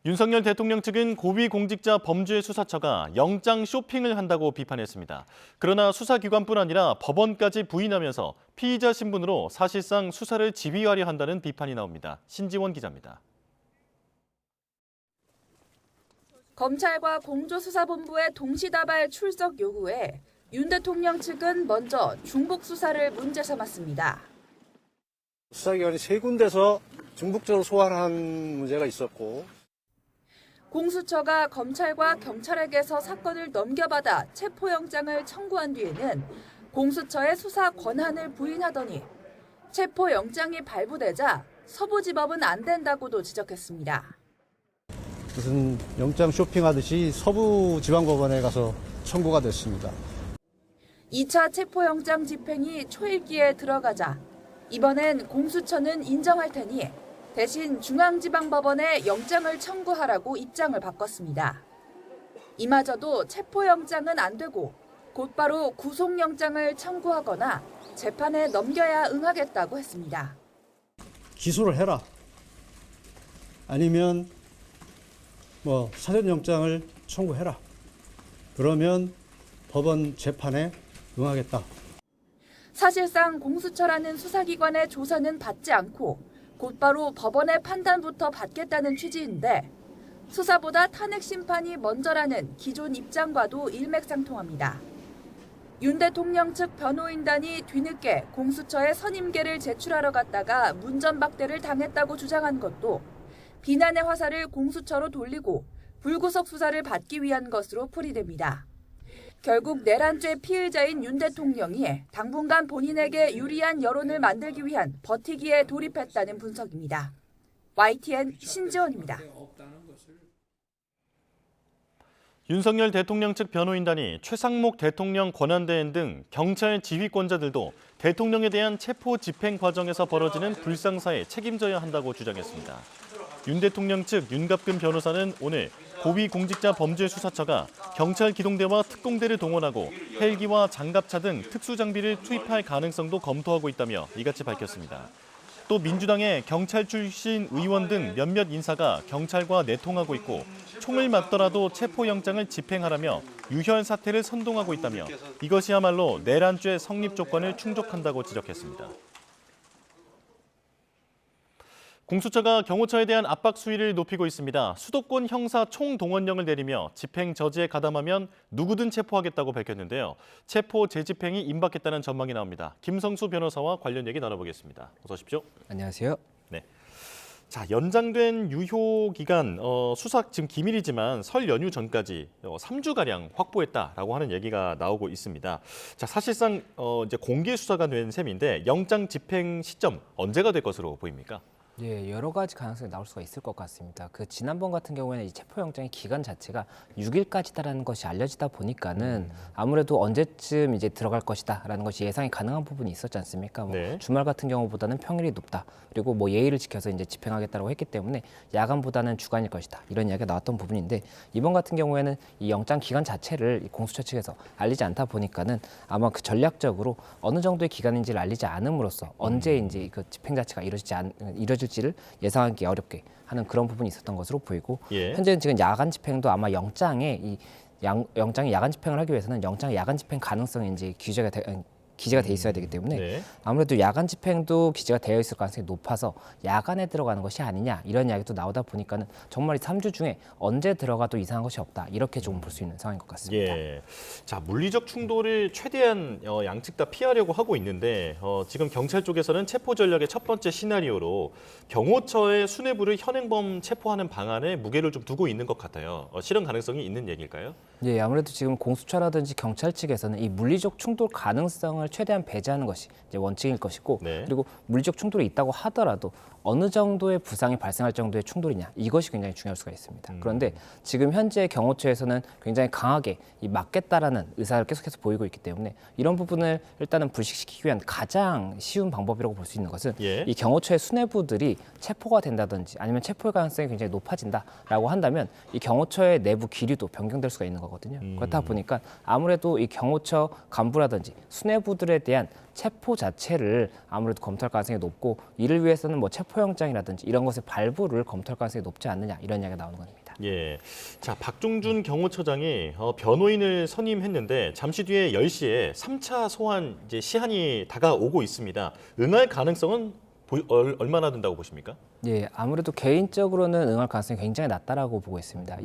윤석열 대통령 측은 고위공직자 범죄수사처가 영장 쇼핑을 한다고 비판했습니다. 그러나 수사기관뿐 아니라 법원까지 부인하면서 피의자 신분으로 사실상 수사를 지휘하려 한다는 비판이 나옵니다. 신지원 기자입니다. 검찰과 공조수사본부의 동시다발 출석 요구에 윤 대통령 측은 먼저 중복 수사를 문제 삼았습니다. 수사기관이 세 군데서 중복적으로 소환한 문제가 있었고 공수처가 검찰과 경찰에게서 사건을 넘겨받아 체포영장을 청구한 뒤에는 공수처의 수사 권한을 부인하더니 체포영장이 발부되자 서부지법은 안 된다고도 지적했습니다. 무슨 영장 쇼핑하듯이 서부지방법원에 가서 청구가 됐습니다. 2차 체포영장 집행이 초읽기에 들어가자 이번엔 공수처는 인정할 테니 대신 중앙지방법원에 영장을 청구하라고 입장을 바꿨습니다. 이마저도 체포영장은 안 되고 곧바로 구속영장을 청구하거나 재판에 넘겨야 응하겠다고 했습니다. 기소를 해라. 아니면 사전영장을 청구해라. 그러면 법원 재판에 응하겠다. 사실상 공수처라는 수사기관의 조사는 받지 않고 곧바로 법원의 판단부터 받겠다는 취지인데 수사보다 탄핵 심판이 먼저라는 기존 입장과도 일맥상통합니다. 윤 대통령 측 변호인단이 뒤늦게 공수처에 선임계를 제출하러 갔다가 문전박대를 당했다고 주장한 것도 비난의 화살을 공수처로 돌리고 불구속 수사를 받기 위한 것으로 풀이됩니다. 결국 내란죄 피의자인 윤 대통령이 당분간 본인에게 유리한 여론을 만들기 위한 버티기에 돌입했다는 분석입니다. YTN 신지원입니다. 윤석열 대통령 측 변호인단이 최상목 대통령 권한대행 등 경찰 지휘권자들도 대통령에 대한 체포 집행 과정에서 벌어지는 불상사에 책임져야 한다고 주장했습니다. 윤 대통령 측 윤갑근 변호사는 오늘 고위공직자범죄수사처가 경찰 기동대와 특공대를 동원하고 헬기와 장갑차 등 특수장비를 투입할 가능성도 검토하고 있다며 이같이 밝혔습니다. 또 민주당의 경찰 출신 의원 등 몇몇 인사가 경찰과 내통하고 있고 총을 맞더라도 체포영장을 집행하라며 유혈 사태를 선동하고 있다며 이것이야말로 내란죄 성립 조건을 충족한다고 지적했습니다. 공수처가 경호처에 대한 압박 수위를 높이고 있습니다. 수도권 형사 총동원령을 내리며 집행 저지에 가담하면 누구든 체포하겠다고 밝혔는데요. 체포 재집행이 임박했다는 전망이 나옵니다. 김성수 변호사와 관련 얘기 나눠보겠습니다. 어서 오십시오. 안녕하세요. 네. 자, 연장된 유효 기간 수사 지금 기밀이지만 설 연휴 전까지 3주가량 확보했다라고 하는 얘기가 나오고 있습니다. 자, 사실상 이제 공개 수사가 된 셈인데 영장 집행 시점 언제가 될 것으로 보입니까? 예, 여러 가지 가능성이 나올 수가 있을 것 같습니다. 지난번 같은 경우에는 이 체포영장의 기간 자체가 6일까지다라는 것이 알려지다 보니까는 아무래도 언제쯤 이제 들어갈 것이다라는 것이 예상이 가능한 부분이 있었지 않습니까? 네. 주말 같은 경우보다는 평일이 높다. 그리고 예의를 지켜서 이제 집행하겠다고 했기 때문에 야간보다는 주간일 것이다. 이런 이야기가 나왔던 부분인데 이번 같은 경우에는 이 영장 기간 자체를 공수처 측에서 알리지 않다 보니까는 아마 전략적으로 어느 정도의 기간인지를 알리지 않음으로써 언제 이제 그 집행 자체가 이뤄질지를 예상하기 어렵게 하는 그런 부분이 있었던 것으로 보이고 현재는 지금 야간 집행도 아마 영장에 영장이 야간 집행을 하기 위해서는 영장의 야간 집행 가능성이 이제 기재가 돼 있어야 되기 때문에 아무래도 야간 집행도 기재가 되어 있을 가능성이 높아서 야간에 들어가는 것이 아니냐 이런 이야기도 나오다 보니까는 정말 이 3주 중에 언제 들어가도 이상한 것이 없다 이렇게 조금 볼 수 있는 상황인 것 같습니다. 예. 자, 물리적 충돌을 최대한 양측 다 피하려고 하고 있는데 지금 경찰 쪽에서는 체포 전략의 첫 번째 시나리오로 경호처의 수뇌부를 현행범 체포하는 방안에 무게를 좀 두고 있는 것 같아요. 실현 가능성이 있는 얘기일까요? 예, 아무래도 지금 공수처라든지 경찰 측에서는 이 물리적 충돌 가능성을 최대한 배제하는 것이 이제 원칙일 것이고 그리고 물리적 충돌이 있다고 하더라도 어느 정도의 부상이 발생할 정도의 충돌이냐 이것이 굉장히 중요할 수가 있습니다. 그런데 지금 현재 경호처에서는 굉장히 강하게 막겠다라는 의사를 계속해서 보이고 있기 때문에 이런 부분을 일단은 불식시키기 위한 가장 쉬운 방법이라고 볼 수 있는 것은 이 경호처의 수뇌부들이 체포가 된다든지 아니면 체포의 가능성이 굉장히 높아진다라고 한다면 이 경호처의 내부 기류도 변경될 수가 있는 거거든요. 그렇다 보니까 아무래도 이 경호처 간부라든지 수뇌부들에 대한 체포 자체를 아무래도 검토할 가능성이 높고 이를 위해서는 체포영장이라든지 이런 것의 발부를 검토할 가능성이 높지 않느냐 이런 이야기가 나오는 겁니다. 예, 자 박종준 경호처장이 변호인을 선임했는데 잠시 뒤에 10시에 3차 소환 이제 시한이 다가오고 있습니다. 응할 가능성은 얼마나 된다고 보십니까? 예, 아무래도 개인적으로는 응할 가능성이 굉장히 낮다라고 보고 있습니다.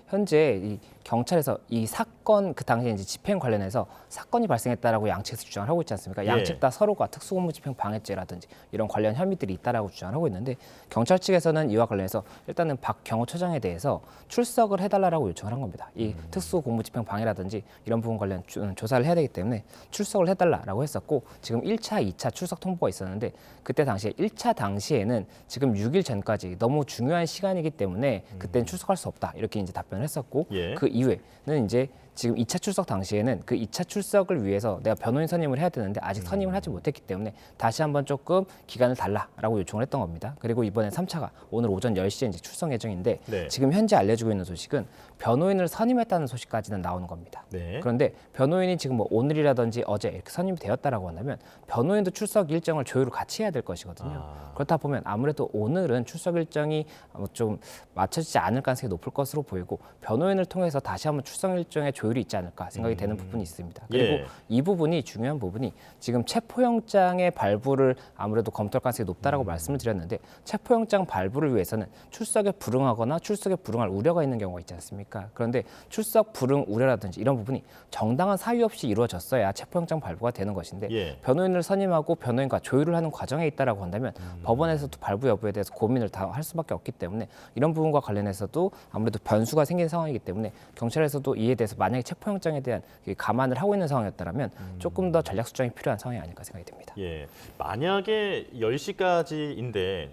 현재 이 경찰에서 이 사건 그 당시에 이제 집행 관련해서 사건이 발생했다라고 양측에서 주장을 하고 있지 않습니까? 양측 다 서로가 특수공무집행 방해죄라든지 이런 관련 혐의들이 있다라고 주장을 하고 있는데 경찰 측에서는 이와 관련해서 일단은 박 경호처장에 대해서 출석을 해달라고 요청을 한 겁니다. 이 특수공무집행 방해라든지 이런 부분 관련 조사를 해야 되기 때문에 출석을 해달라라고 했었고 지금 1차, 2차 출석 통보가 있었는데 그때 당시에 1차 당시에는 지금 6일 전까지 너무 중요한 시간이기 때문에 그때는 출석할 수 없다 이렇게 이제 답변을 했었고 그 이후에는 이제 지금 2차 출석 당시에는 그 2차 출석을 위해서 내가 변호인 선임을 해야 되는데 아직 선임을 하지 못했기 때문에 다시 한번 조금 기간을 달라라고 요청을 했던 겁니다. 그리고 이번에 3차가 오늘 오전 10시에 이제 출석 예정인데 지금 현재 알려지고 있는 소식은 변호인을 선임했다는 소식까지는 나오는 겁니다. 그런데 변호인이 지금 뭐 오늘이라든지 어제 이렇게 선임이 되었다라고 한다면 변호인도 출석 일정을 조율을 같이 해야 될 것이거든요. 그렇다 보면 아무래도 오늘은 출석 일정이 좀 맞춰지지 않을 가능성이 높을 것으로 보이고 변호인을 통해서 다시 한번 출석 일정에 조율이 있지 않을까 생각이 되는 부분이 있습니다. 그리고 이 부분이 중요한 부분이 지금 체포영장의 발부를 아무래도 검토할 가능성이 높다라고 말씀을 드렸는데 체포영장 발부를 위해서는 출석에 불응하거나 출석에 불응할 우려가 있는 경우가 있지 않습니까? 그런데 출석 불응 우려라든지 이런 부분이 정당한 사유 없이 이루어졌어야 체포영장 발부가 되는 것인데 변호인을 선임하고 변호인과 조율을 하는 과정에 있다라고 한다면 법원에서도 발부 여부에 대해서 고민을 다 할 수밖에 없기 때문에 이런 부분과 관련해서도 아무래도 변수가 생긴 상황이기 때문에 경찰에서도 이에 대해서 만약에 체포영장에 대한 감안을 하고 있는 상황이었다면 조금 더 전략 수정이 필요한 상황이 아닐까 생각이 듭니다. 예, 만약에 10시까지인데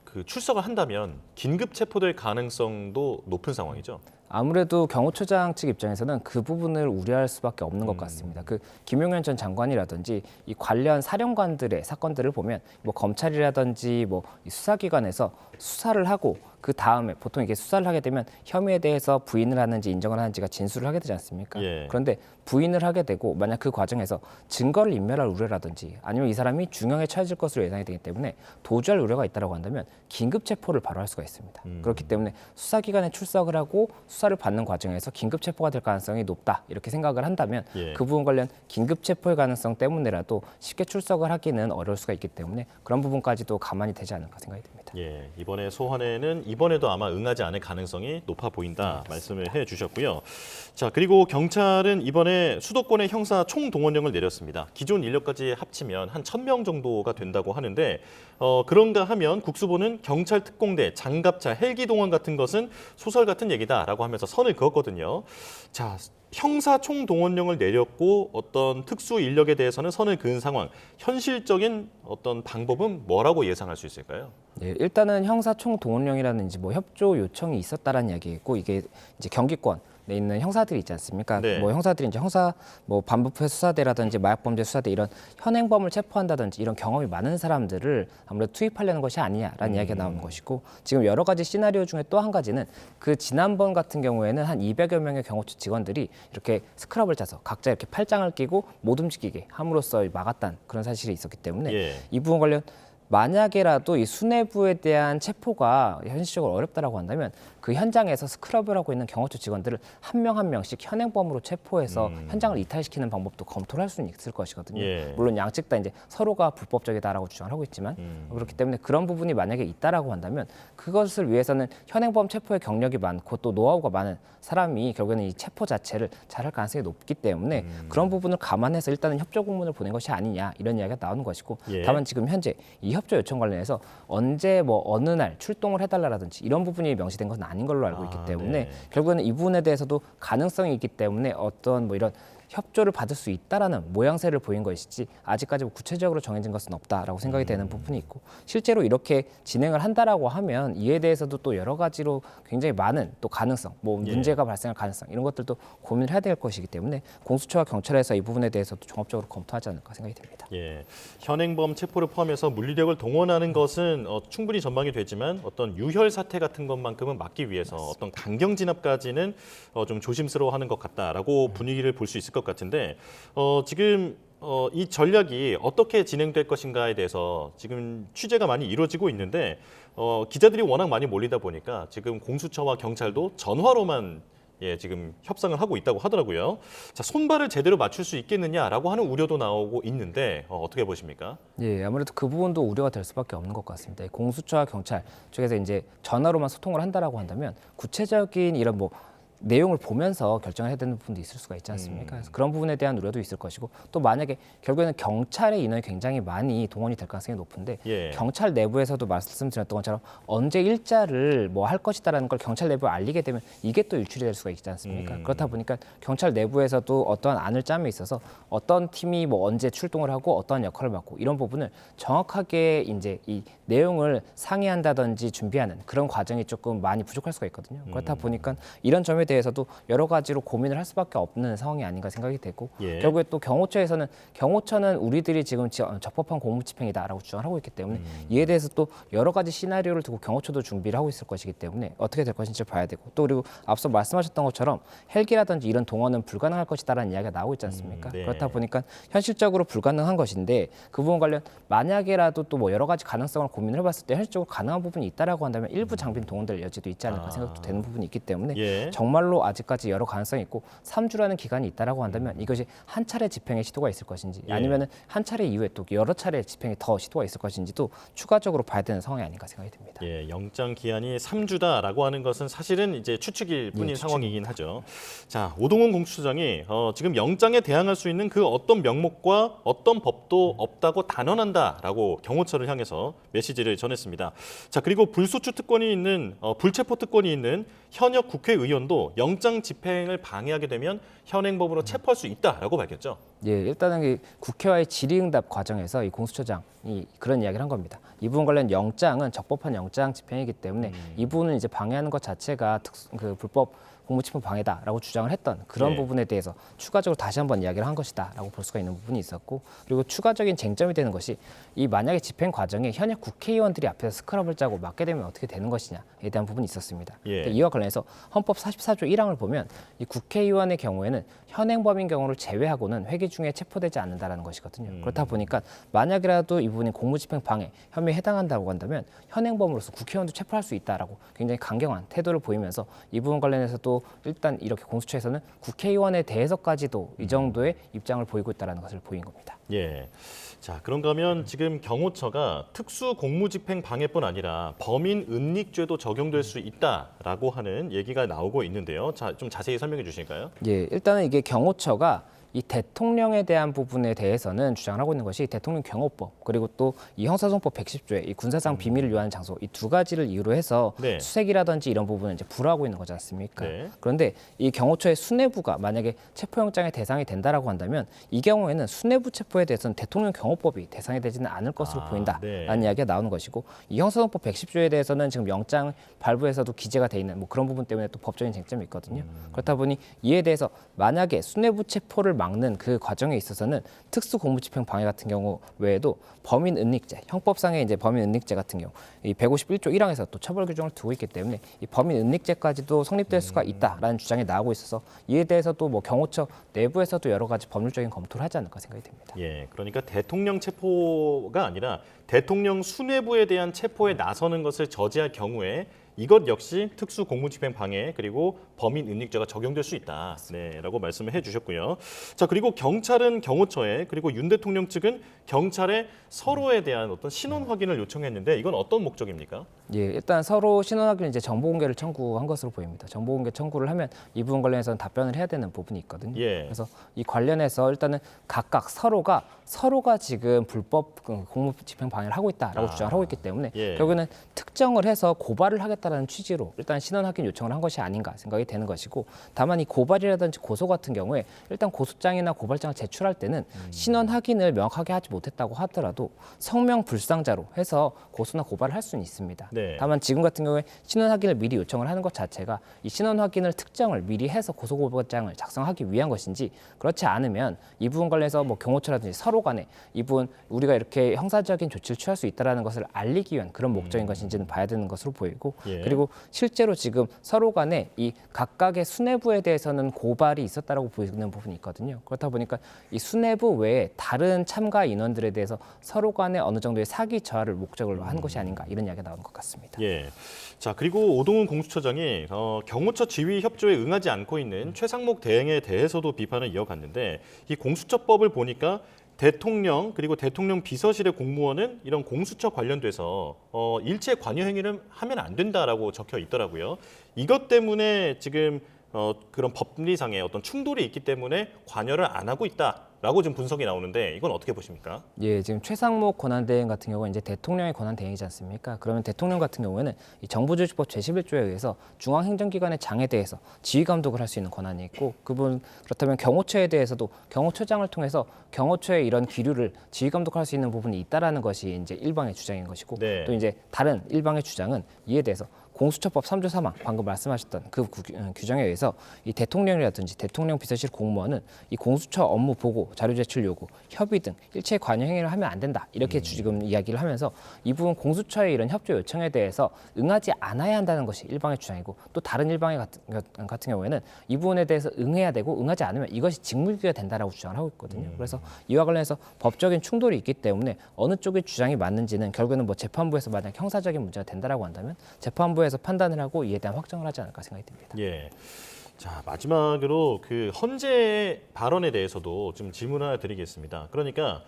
그 출석을 한다면 긴급 체포될 가능성도 높은 상황이죠. 아무래도 경호처장 측 입장에서는 그 부분을 우려할 수밖에 없는 것 같습니다. 그 김용현 전 장관이라든지 이 관련 사령관들의 사건들을 보면 뭐 검찰이라든지 뭐 수사기관에서 수사를 하고 그 다음에 보통 이게 수사를 하게 되면 혐의에 대해서 부인을 하는지 인정을 하는지가 진술을 하게 되지 않습니까? 그런데 부인을 하게 되고 만약 그 과정에서 증거를 인멸할 우려라든지 아니면 이 사람이 중형에 처해질 것으로 예상이 되기 때문에 도주할 우려가 있다고 한다면 긴급 체포를 바로 할 수가 있습니다. 그렇기 때문에 수사기관에 출석을 하고 수사를 받는 과정에서 긴급 체포가 될 가능성이 높다 이렇게 생각을 한다면 그 부분 관련 긴급 체포의 가능성 때문에라도 쉽게 출석을 하기는 어려울 수가 있기 때문에 그런 부분까지도 감안이 되지 않을까 생각이 듭니다. 예, 이번에 소환에는 이번에도 아마 응하지 않을 가능성이 높아 보인다 말씀을 해주셨고요. 자, 그리고 경찰은 이번에 수도권의 형사 총동원령을 내렸습니다. 기존 인력까지 합치면 한 1,000명 정도가 된다고 하는데 그런가 하면 국수본은 경찰 특공대, 장갑차, 헬기 동원 같은 것은 소설 같은 얘기다라고 하면서 선을 그었거든요. 자, 형사 총동원령을 내렸고 어떤 특수 인력에 대해서는 선을 그은 상황. 현실적인 어떤 방법은 뭐라고 예상할 수 있을까요? 네, 일단은 형사 총동원령이라는 이제 뭐 협조 요청이 있었다라는 이야기고 이게 이제 경기권 에 있는 형사들이 있지 않습니까? 뭐 형사들이 이제 형사 뭐 반부패 수사대라든지 마약범죄 수사대 이런 현행범을 체포한다든지 이런 경험이 많은 사람들을 아무래도 투입하려는 것이 아니냐라는 이야기가 나오는 것이고 지금 여러 가지 시나리오 중에 또 한 가지는 그 지난번 같은 경우에는 한 200여 명의 경호처 직원들이 이렇게 스크럽을 짜서 각자 이렇게 팔짱을 끼고 못 움직이게 함으로써 막았다는 그런 사실이 있었기 때문에 이 부분 관련 만약에라도 이 수뇌부에 대한 체포가 현실적으로 어렵다라고 한다면 그 현장에서 스크럽을 하고 있는 경호처 직원들을 한 명 한 명씩 현행범으로 체포해서 현장을 이탈시키는 방법도 검토를 할 수는 있을 것이거든요. 물론 양측 다 이제 서로가 불법적이다라고 주장을 하고 있지만 그렇기 때문에 그런 부분이 만약에 있다라고 한다면 그것을 위해서는 현행범 체포의 경력이 많고 또 노하우가 많은 사람이 결국에는 이 체포 자체를 잘할 가능성이 높기 때문에 그런 부분을 감안해서 일단은 협조 공문을 보낸 것이 아니냐 이런 이야기가 나오는 것이고 다만 지금 현재 이 협조 요청 관련해서 언제 뭐 어느 날 출동을 해달라라든지 이런 부분이 명시된 것은 아닌 걸로 알고 있기 때문에 결국에는 이 부분에 대해서도 가능성이 있기 때문에 어떤 뭐 이런 협조를 받을 수 있다라는 모양새를 보인 것이지 아직까지 구체적으로 정해진 것은 없다라고 생각이 되는 부분이 있고 실제로 이렇게 진행을 한다라고 하면 이에 대해서도 또 여러 가지로 굉장히 많은 또 가능성, 뭐 문제가 발생할 가능성 이런 것들도 고민을 해야 될 것이기 때문에 공수처와 경찰에서 이 부분에 대해서도 종합적으로 검토하지 않을까 생각이 듭니다. 예, 현행범 체포를 포함해서 물리력을 동원하는 것은 충분히 전망이 되지만 어떤 유혈 사태 같은 것만큼은 막기 위해서 어떤 강경 진압까지는 좀 조심스러워하는 것 같다라고 분위기를 볼 수 있을 것 같은데 지금 이 전략이 어떻게 진행될 것인가에 대해서 지금 취재가 많이 이루어지고 있는데 기자들이 워낙 많이 몰리다 보니까 지금 공수처와 경찰도 전화로만 지금 협상을 하고 있다고 하더라고요. 자, 손발을 제대로 맞출 수 있겠느냐라고 하는 우려도 나오고 있는데 어떻게 보십니까? 예, 아무래도 그 부분도 우려가 될 수밖에 없는 것 같습니다. 공수처와 경찰 쪽에서 이제 전화로만 소통을 한다라고 한다면 구체적인 이런 뭐 내용을 보면서 결정을 해야 되는 부분도 있을 수가 있지 않습니까? 그래서 그런 부분에 대한 우려도 있을 것이고 또 만약에 결국에는 경찰의 인원이 굉장히 많이 동원이 될 가능성이 높은데 경찰 내부에서도 말씀드렸던 것처럼 언제 일자를 뭐 할 것이다라는 걸 경찰 내부에 알리게 되면 이게 또 유출이 될 수가 있지 않습니까? 그렇다 보니까 경찰 내부에서도 어떠한 안을 짬에 있어서 어떤 팀이 뭐 언제 출동을 하고 어떠한 역할을 맡고 이런 부분을 정확하게 이제 이 내용을 상의한다든지 준비하는 그런 과정이 조금 많이 부족할 수가 있거든요. 그렇다 보니까 이런 점에 대해서도 여러 가지로 고민을 할 수밖에 없는 상황이 아닌가 생각이 되고 결국에 또 경호처는 우리들이 지금 적법한 공무집행이다라고 주장을 하고 있기 때문에 이에 대해서 또 여러 가지 시나리오를 두고 경호처도 준비를 하고 있을 것이기 때문에 어떻게 될 것인지 봐야 되고 또 그리고 앞서 말씀하셨던 것처럼 헬기라든지 이런 동원은 불가능할 것이다라는 이야기가 나오고 있지 않습니까? 그렇다 보니까 현실적으로 불가능한 것인데 그 부분 관련 만약에라도 또 뭐 여러 가지 가능성을 고민을 해봤을 때 현실적으로 가능한 부분이 있다라고 한다면 일부 장비는 동원될 여지도 있지 않을까 생각도 되는 부분이 있기 때문에 정말로 아직까지 여러 가능성이 있고 3주라는 기간이 있다라고 한다면 이것이 한 차례 집행의 시도가 있을 것인지 아니면은 한 차례 이후에 또 여러 차례 집행이 더 시도가 있을 것인지도 추가적으로 봐야 되는 상황이 아닌가 생각이 듭니다. 영장 기한이 3주다라고 하는 것은 사실은 이제 추측일 뿐인 상황이긴 하죠. 자, 오동훈 공수처장이 지금 영장에 대항할 수 있는 그 어떤 명목과 어떤 법도 없다고 단언한다라고 경호처를 향해서 메시지를 전했습니다. 자, 그리고 불소추 특권이 있는 불체포 특권이 있는 현역 국회의원도 영장 집행을 방해하게 되면 현행법으로 체포할 수 있다라고 밝혔죠. 일단은 국회와의 질의응답 과정에서 이 공수처장이 그런 이야기를 한 겁니다. 이 부분 관련 영장은 적법한 영장 집행이기 때문에 이 부분은 이제 방해하는 것 자체가 불법 공무집행 방해다라고 주장을 했던 그런 부분에 대해서 추가적으로 다시 한번 이야기를 한 것이다라고 볼 수가 있는 부분이 있었고 그리고 추가적인 쟁점이 되는 것이 이 만약에 집행 과정에 현역 국회의원들이 앞에서 스크럽을 짜고 막게 되면 어떻게 되는 것이냐에 대한 부분이 있었습니다. 이와 관련해서 헌법 44조 1항을 보면 이 국회의원의 경우에는 현행범인 경우를 제외하고는 회기 중에 체포되지 않는다라는 것이거든요. 그렇다 보니까 만약이라도 이 부분이 공무집행 방해 혐의에 해당한다고 한다면 현행범으로서 국회의원도 체포할 수 있다라고 굉장히 강경한 태도를 보이면서 이 부분 관련해서도 일단 이렇게 공수처에서는 국회의원에 대해서까지도 이 정도의 입장을 보이고 있다는 것을 보인 겁니다. 자, 그런가 하면 지금 경호처가 특수 공무집행 방해뿐 아니라 범인 은닉죄도 적용될 수 있다라고 하는 얘기가 나오고 있는데요. 자, 좀 자세히 설명해 주실까요? 일단은 이게 경호처가 이 대통령에 대한 부분에 대해서는 주장을 하고 있는 것이 대통령 경호법 그리고 또 이 형사소송법 110조에 이 군사상 비밀을 유하는 장소 이 두 가지를 이유로 해서 수색이라든지 이런 부분을 이제 불허하고 있는 거지 않습니까? 그런데 이 경호처의 수뇌부가 만약에 체포영장의 대상이 된다라고 한다면 이 경우에는 수뇌부 체포에 대해서는 대통령 경호법이 대상이 되지는 않을 것으로 보인다라는 이야기가 나오는 것이고 이 형사소송법 110조에 대해서는 지금 영장 발부에서도 기재가 돼 있는 뭐 그런 부분 때문에 또 법적인 쟁점이 있거든요. 그렇다 보니 이에 대해서 만약에 수뇌부 체포를 막는 그 과정에 있어서는 특수 공무집행 방해 같은 경우 외에도 범인 은닉죄, 형법상의 이제 범인 은닉죄 같은 경우 이 151조 1항에서 또 처벌 규정을 두고 있기 때문에 이 범인 은닉죄까지도 성립될 수가 있다라는 주장이 나오고 있어서 이에 대해서 또 뭐 경호처 내부에서도 여러 가지 법률적인 검토를 하지 않을까 생각이 됩니다. 그러니까 대통령 체포가 아니라 대통령 수뇌부에 대한 체포에 나서는 것을 저지할 경우에 이것 역시 특수 공무집행 방해 그리고 범인 은닉죄가 적용될 수 있다. 라고 말씀을 해주셨고요. 자, 그리고 경찰은 경호처에 그리고 윤 대통령 측은 경찰에 서로에 대한 어떤 신원 확인을 요청했는데 이건 어떤 목적입니까? 일단 서로 신원 확인 이제 정보 공개를 청구한 것으로 보입니다. 정보 공개 청구를 하면 이 부분 관련해서는 답변을 해야 되는 부분이 있거든요. 그래서 이 관련해서 일단은 각각 서로가 지금 불법 공무집행 방해를 하고 있다라고 주장을 하고 있기 때문에 결국에는 특정을 해서 고발을 하겠다라는 취지로 일단 신원 확인 요청을 한 것이 아닌가 생각이 되는 것이고 다만 이 고발이라든지 고소 같은 경우에 일단 고소장이나 고발장을 제출할 때는 신원 확인을 명확하게 하지 못했다고 하더라도 성명 불상자로 해서 고소나 고발을 할 수는 있습니다. 다만 지금 같은 경우에 신원 확인을 미리 요청을 하는 것 자체가 이 신원 확인을 특정을 미리 해서 고소 고발장을 작성하기 위한 것인지 그렇지 않으면 이 부분 관련해서 뭐 경호처라든지 서로 간에 이 부분 우리가 이렇게 형사적인 조치를 취할 수 있다라는 것을 알리기 위한 그런 목적인 것인지는 봐야 되는 것으로 보이고 그리고 실제로 지금 서로 간에 이 각각의 수뇌부에 대해서는 고발이 있었다라고 보이는 부분이 있거든요. 그렇다 보니까 이 수뇌부 외에 다른 참가 인원들에 대해서 서로 간에 어느 정도의 사기 저하를 목적으로 한 것이 아닌가 이런 이야기가 나오는 것 같습니다. 있었습니다. 예. 자, 그리고 오동훈 공수처장이 경호처 지휘 협조에 응하지 않고 있는 최상목 대행에 대해서도 비판을 이어갔는데 이 공수처법을 보니까 대통령 그리고 대통령 비서실의 공무원은 이런 공수처 관련돼서 일체 관여 행위를 하면 안 된다라고 적혀 있더라고요. 이것 때문에 지금 그런 법리상의 어떤 충돌이 있기 때문에 관여를 안 하고 있다라고 지금 분석이 나오는데 이건 어떻게 보십니까? 예, 지금 최상목 권한대행 같은 경우는 이제 대통령의 권한대행이지 않습니까? 그러면 대통령 같은 경우에는 이 정부조직법 제11조에 의해서 중앙행정기관의 장에 대해서 지휘 감독을 할 수 있는 권한이 있고 그렇다면 경호처에 대해서도 경호처장을 통해서 경호처의 이런 기류를 지휘 감독할 수 있는 부분이 있다라는 것이 이제 일방의 주장인 것이고 네. 또 이제 다른 일방의 주장은 이에 대해서 공수처법 3조 3항 방금 말씀하셨던 그 규정에 의해서 이 대통령이라든지 대통령 비서실 공무원은 이 공수처 업무 보고, 자료 제출 요구, 협의 등 일체의 관여 행위를 하면 안 된다. 이렇게 지금 이야기를 하면서 이 부분 공수처의 이런 협조 요청에 대해서 응하지 않아야 한다는 것이 일방의 주장이고 또 다른 일방의 같은 경우에는 이 부분에 대해서 응해야 되고 응하지 않으면 이것이 직무유기가 된다라고 주장을 하고 있거든요. 그래서 이와 관련해서 법적인 충돌이 있기 때문에 어느 쪽의 주장이 맞는지는 결국에는 뭐 재판부에서 만약 형사적인 문제가 된다라고 한다면 재판부에서 판단을 하고 이에 대한 확정을 하지 않을까 생각이 듭니다. 예. 자, 마지막으로 그 헌재 발언에 대해서도 좀 질문 하나 드리겠습니다. 그러니까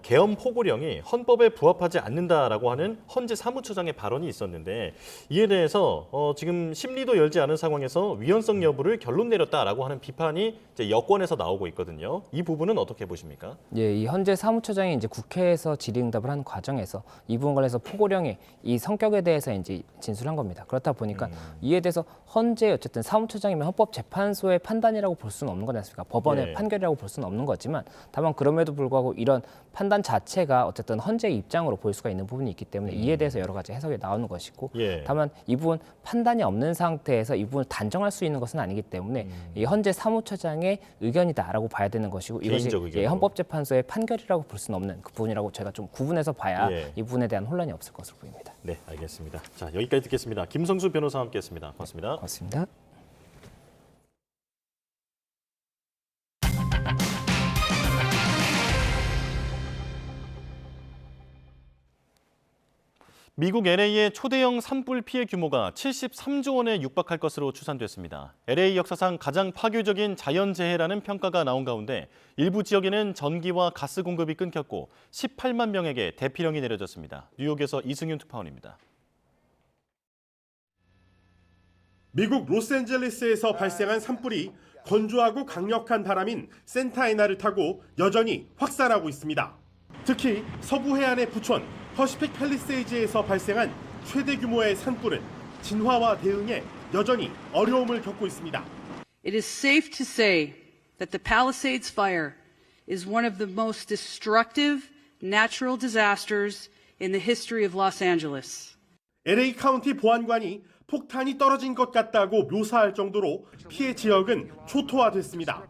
계엄 포고령이 헌법에 부합하지 않는다라고 하는 헌재 사무처장의 발언이 있었는데 이에 대해서 지금 심리도 열지 않은 상황에서 위헌성 여부를 결론 내렸다라고 하는 비판이 이제 여권에서 나오고 있거든요. 이 부분은 어떻게 보십니까? 예, 이 헌재 사무처장이 이제 국회에서 질의응답을 하는 과정에서 이 부분 관련해서 포고령의 이 성격에 대해서 이제 진술한 겁니다. 그렇다 보니까 이에 대해서 헌재 어쨌든 사무처장이면 헌법재판소의 판단이라고 볼 수는 없는 거지 않습니까? 법원의 예. 판결이라고 볼 수는 없는 거지만 다만 그럼에도 불구하고 이런 판단 자체가 어쨌든 헌재의 입장으로 보일 수가 있는 부분이 있기 때문에 이에 대해서 여러 가지 해석이 나오는 것이고 예. 다만 이 부분 판단이 없는 상태에서 이 부분을 단정할 수 있는 것은 아니기 때문에 이 헌재 사무처장의 의견이다라고 봐야 되는 것이고 이것이 개인적 의견으로. 헌법재판소의 판결이라고 볼 수는 없는 그 부분이라고 제가 좀 구분해서 봐야 예. 이 부분에 대한 혼란이 없을 것으로 보입니다. 네, 알겠습니다. 자, 여기까지 듣겠습니다. 김성수 변호사와 함께했습니다. 고맙습니다. 고맙습니다. 미국 LA의 초대형 산불 피해 규모가 73조 원에 육박할 것으로 추산됐습니다. LA 역사상 가장 파괴적인 자연재해라는 평가가 나온 가운데 일부 지역에는 전기와 가스 공급이 끊겼고 18만 명에게 대피령이 내려졌습니다. 뉴욕에서 이승윤 특파원입니다. 미국 로스앤젤레스에서 발생한 산불이 건조하고 강력한 바람인 센타에나를 타고 여전히 확산하고 있습니다. 특히 서부 해안의 부촌 퍼시픽 팰리세이즈에서 발생한 최대 규모의 산불은 진화와 대응에 여전히 어려움을 겪고 있습니다. It is safe to say that the Palisades fire is one of the most destructive natural disasters in the history of Los Angeles. LA 카운티 보안관이 폭탄이 떨어진 것 같다고 묘사할 정도로 피해 지역은 초토화됐습니다.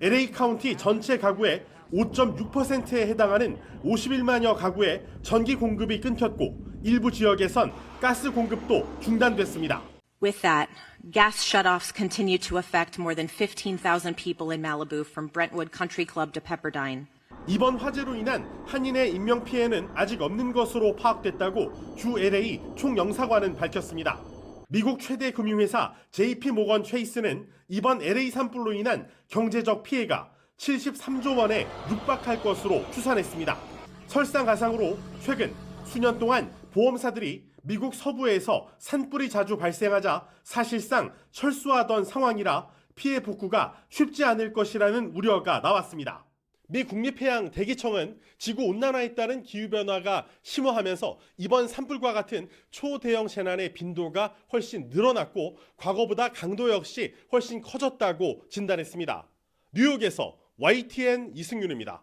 LA 카운티 전체 가구의 5.6%에 해당하는 51만여 가구에 전기 공급이 끊겼고 일부 지역에선 가스 공급도 중단됐습니다. With that, gas shutoffs continue to affect more than 15,000 people in Malibu from Brentwood Country Club to Pepperdine. 이번 화재로 인한 한인의 인명 피해는 아직 없는 것으로 파악됐다고 주 LA 총영사관은 밝혔습니다. 미국 최대 금융회사 JP 모건 체이스는 이번 LA 산불로 인한 경제적 피해가 73조 원에 육박할 것으로 추산했습니다. 설상가상으로 최근 수년 동안 보험사들이 미국 서부에서 산불이 자주 발생하자 사실상 철수하던 상황이라 피해 복구가 쉽지 않을 것이라는 우려가 나왔습니다. 미 국립해양 대기청은 지구 온난화에 따른 기후변화가 심화하면서 이번 산불과 같은 초대형 재난의 빈도가 훨씬 늘어났고 과거보다 강도 역시 훨씬 커졌다고 진단했습니다. 뉴욕에서 YTN 이승윤입니다.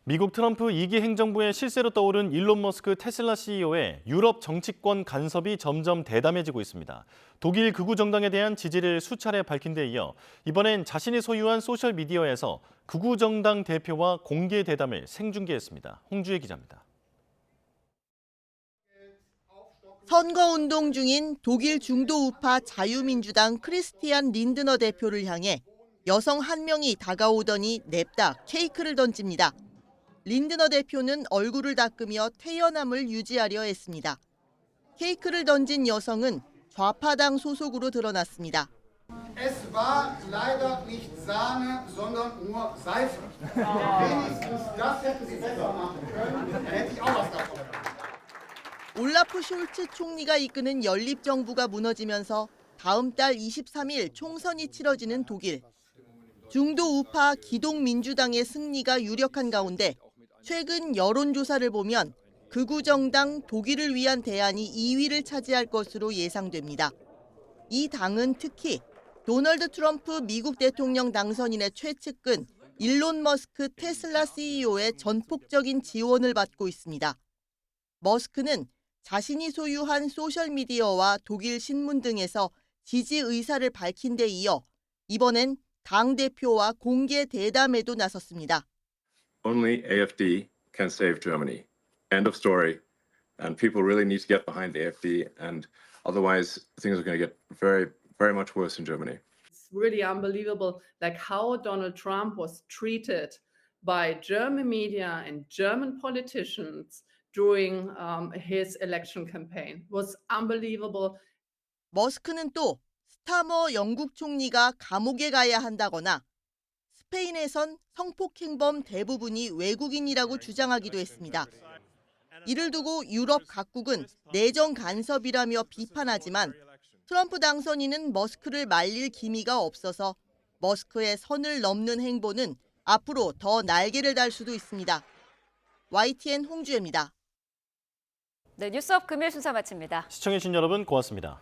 미국 트럼프 2기 행정부의 실세로 떠오른 일론 머스크 테슬라 CEO의 유럽 정치권 간섭이 점점 대담해지고 있습니다. 독일 극우 정당에 대한 지지를 수차례 밝힌 데 이어 이번엔 자신이 소유한 소셜미디어에서 극우 정당 대표와 공개 대담을 생중계했습니다. 홍주혜 기자입니다. 선거운동 중인 독일 중도 우파 자유민주당 크리스티안 린드너 대표를 향해 여성 한 명이 다가오더니 냅다 케이크를 던집니다. 린드너 대표는 얼굴을 닦으며 태연함을 유지하려 했습니다. 케이크를 던진 여성은 좌파당 소속으로 드러났습니다. Es war leider nicht Sahne, sondern nur Seife. Wenigstens das hätten Sie besser machen können. Dann hätte ich auch was davon. 올라프 숄츠 총리가 이끄는 연립정부가 무너지면서 다음 달 23일 총선이 치러지는 독일. 중도 우파 기동민주당의 승리가 유력한 가운데 최근 여론조사를 보면 극우 정당 독일을 위한 대안이 2위를 차지할 것으로 예상됩니다. 이 당은 특히 도널드 트럼프 미국 대통령 당선인의 최측근 일론 머스크 테슬라 CEO의 전폭적인 지원을 받고 있습니다. 머스크는 자신이 소유한 소셜미디어와 독일 신문 등에서 지지 의사를 밝힌 데 이어 이번엔 당 대표와 공개 대담에도 나섰습니다. Only AfD can save Germany. End of story. And people really need to get behind the AfD, and otherwise things are going to get very, very much worse in Germany. It's really unbelievable, like how Donald Trump was treated by German media and German politicians during his election campaign. It was unbelievable. 머스크는 또 스타머 영국 총리가 감옥에 가야 한다거나 스페인에선 성폭행범 대부분이 외국인이라고 주장하기도 했습니다. 이를 두고 유럽 각국은 내정 간섭이라며 비판하지만 트럼프 당선인은 머스크를 말릴 기미가 없어서 머스크의 선을 넘는 행보는 앞으로 더 날개를 달 수도 있습니다. YTN 홍주혜입니다. 네, 뉴스업 금요일 순서 마칩니다. 시청해주신 여러분 고맙습니다.